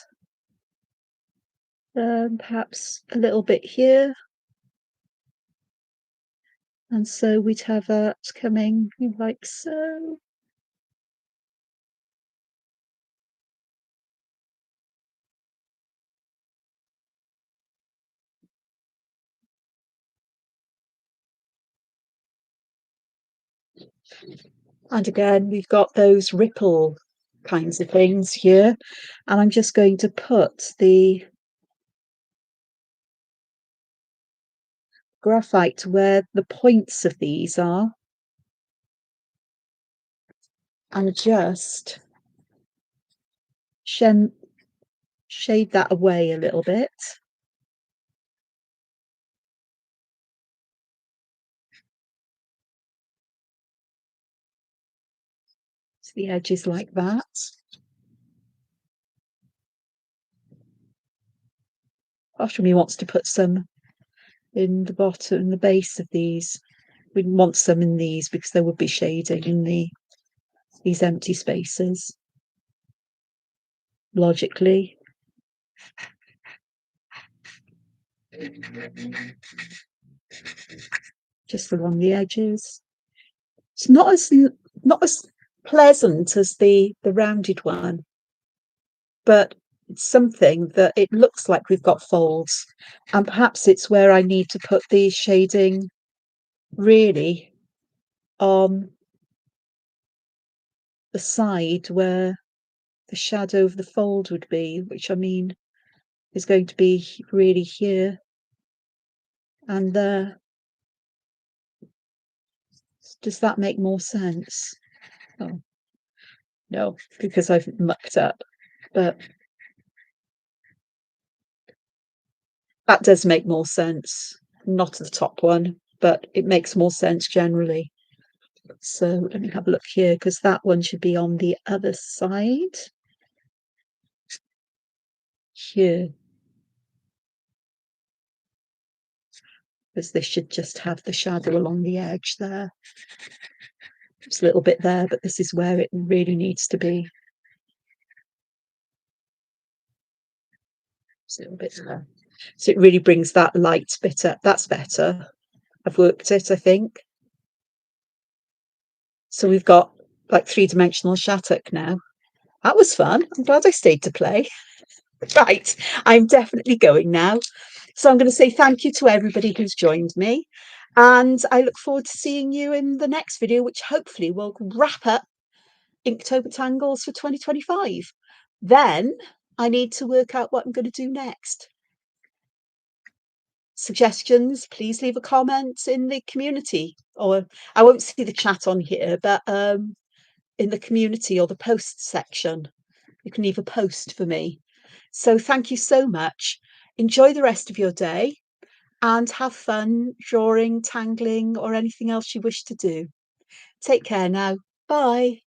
perhaps a little bit here. And so we'd have that coming like so. And again, we've got those ripple kinds of things here. And I'm just going to put the graphite where the points of these are and just shade that away a little bit. To the edges like that. Part of me wants to put some in the bottom, the base of these. We'd want some in these because there would be shading in these empty spaces. Logically. Just along the edges. It's not as pleasant as the rounded one, but it's something that it looks like we've got folds, and perhaps it's where I need to put the shading really on the side where the shadow of the fold would be, which I mean is going to be really here and there. Does that make more sense? Oh, no, because I've mucked up, but that does make more sense. Not the top one, but it makes more sense generally. So let me have a look here, because that one should be on the other side. Here. Because this should just have the shadow along the edge there. Just a little bit there, but this is where it really needs to be. Just a little bit there. So it really brings that light bit up. That's better. I've worked it, I think. So we've got like three-dimensional Shattuck now. That was fun. I'm glad I stayed to play. Right, I'm definitely going now. So I'm going to say thank you to everybody who's joined me. And I look forward to seeing you in the next video, which hopefully will wrap up Inktober Tangles for 2025. Then I need to work out what I'm going to do next. Suggestions, please leave a comment in the community, or I won't see the chat on here, but in the community or the post section, you can leave a post for me. So thank you so much. Enjoy the rest of your day and have fun drawing, tangling, or anything else you wish to do. Take care now. Bye.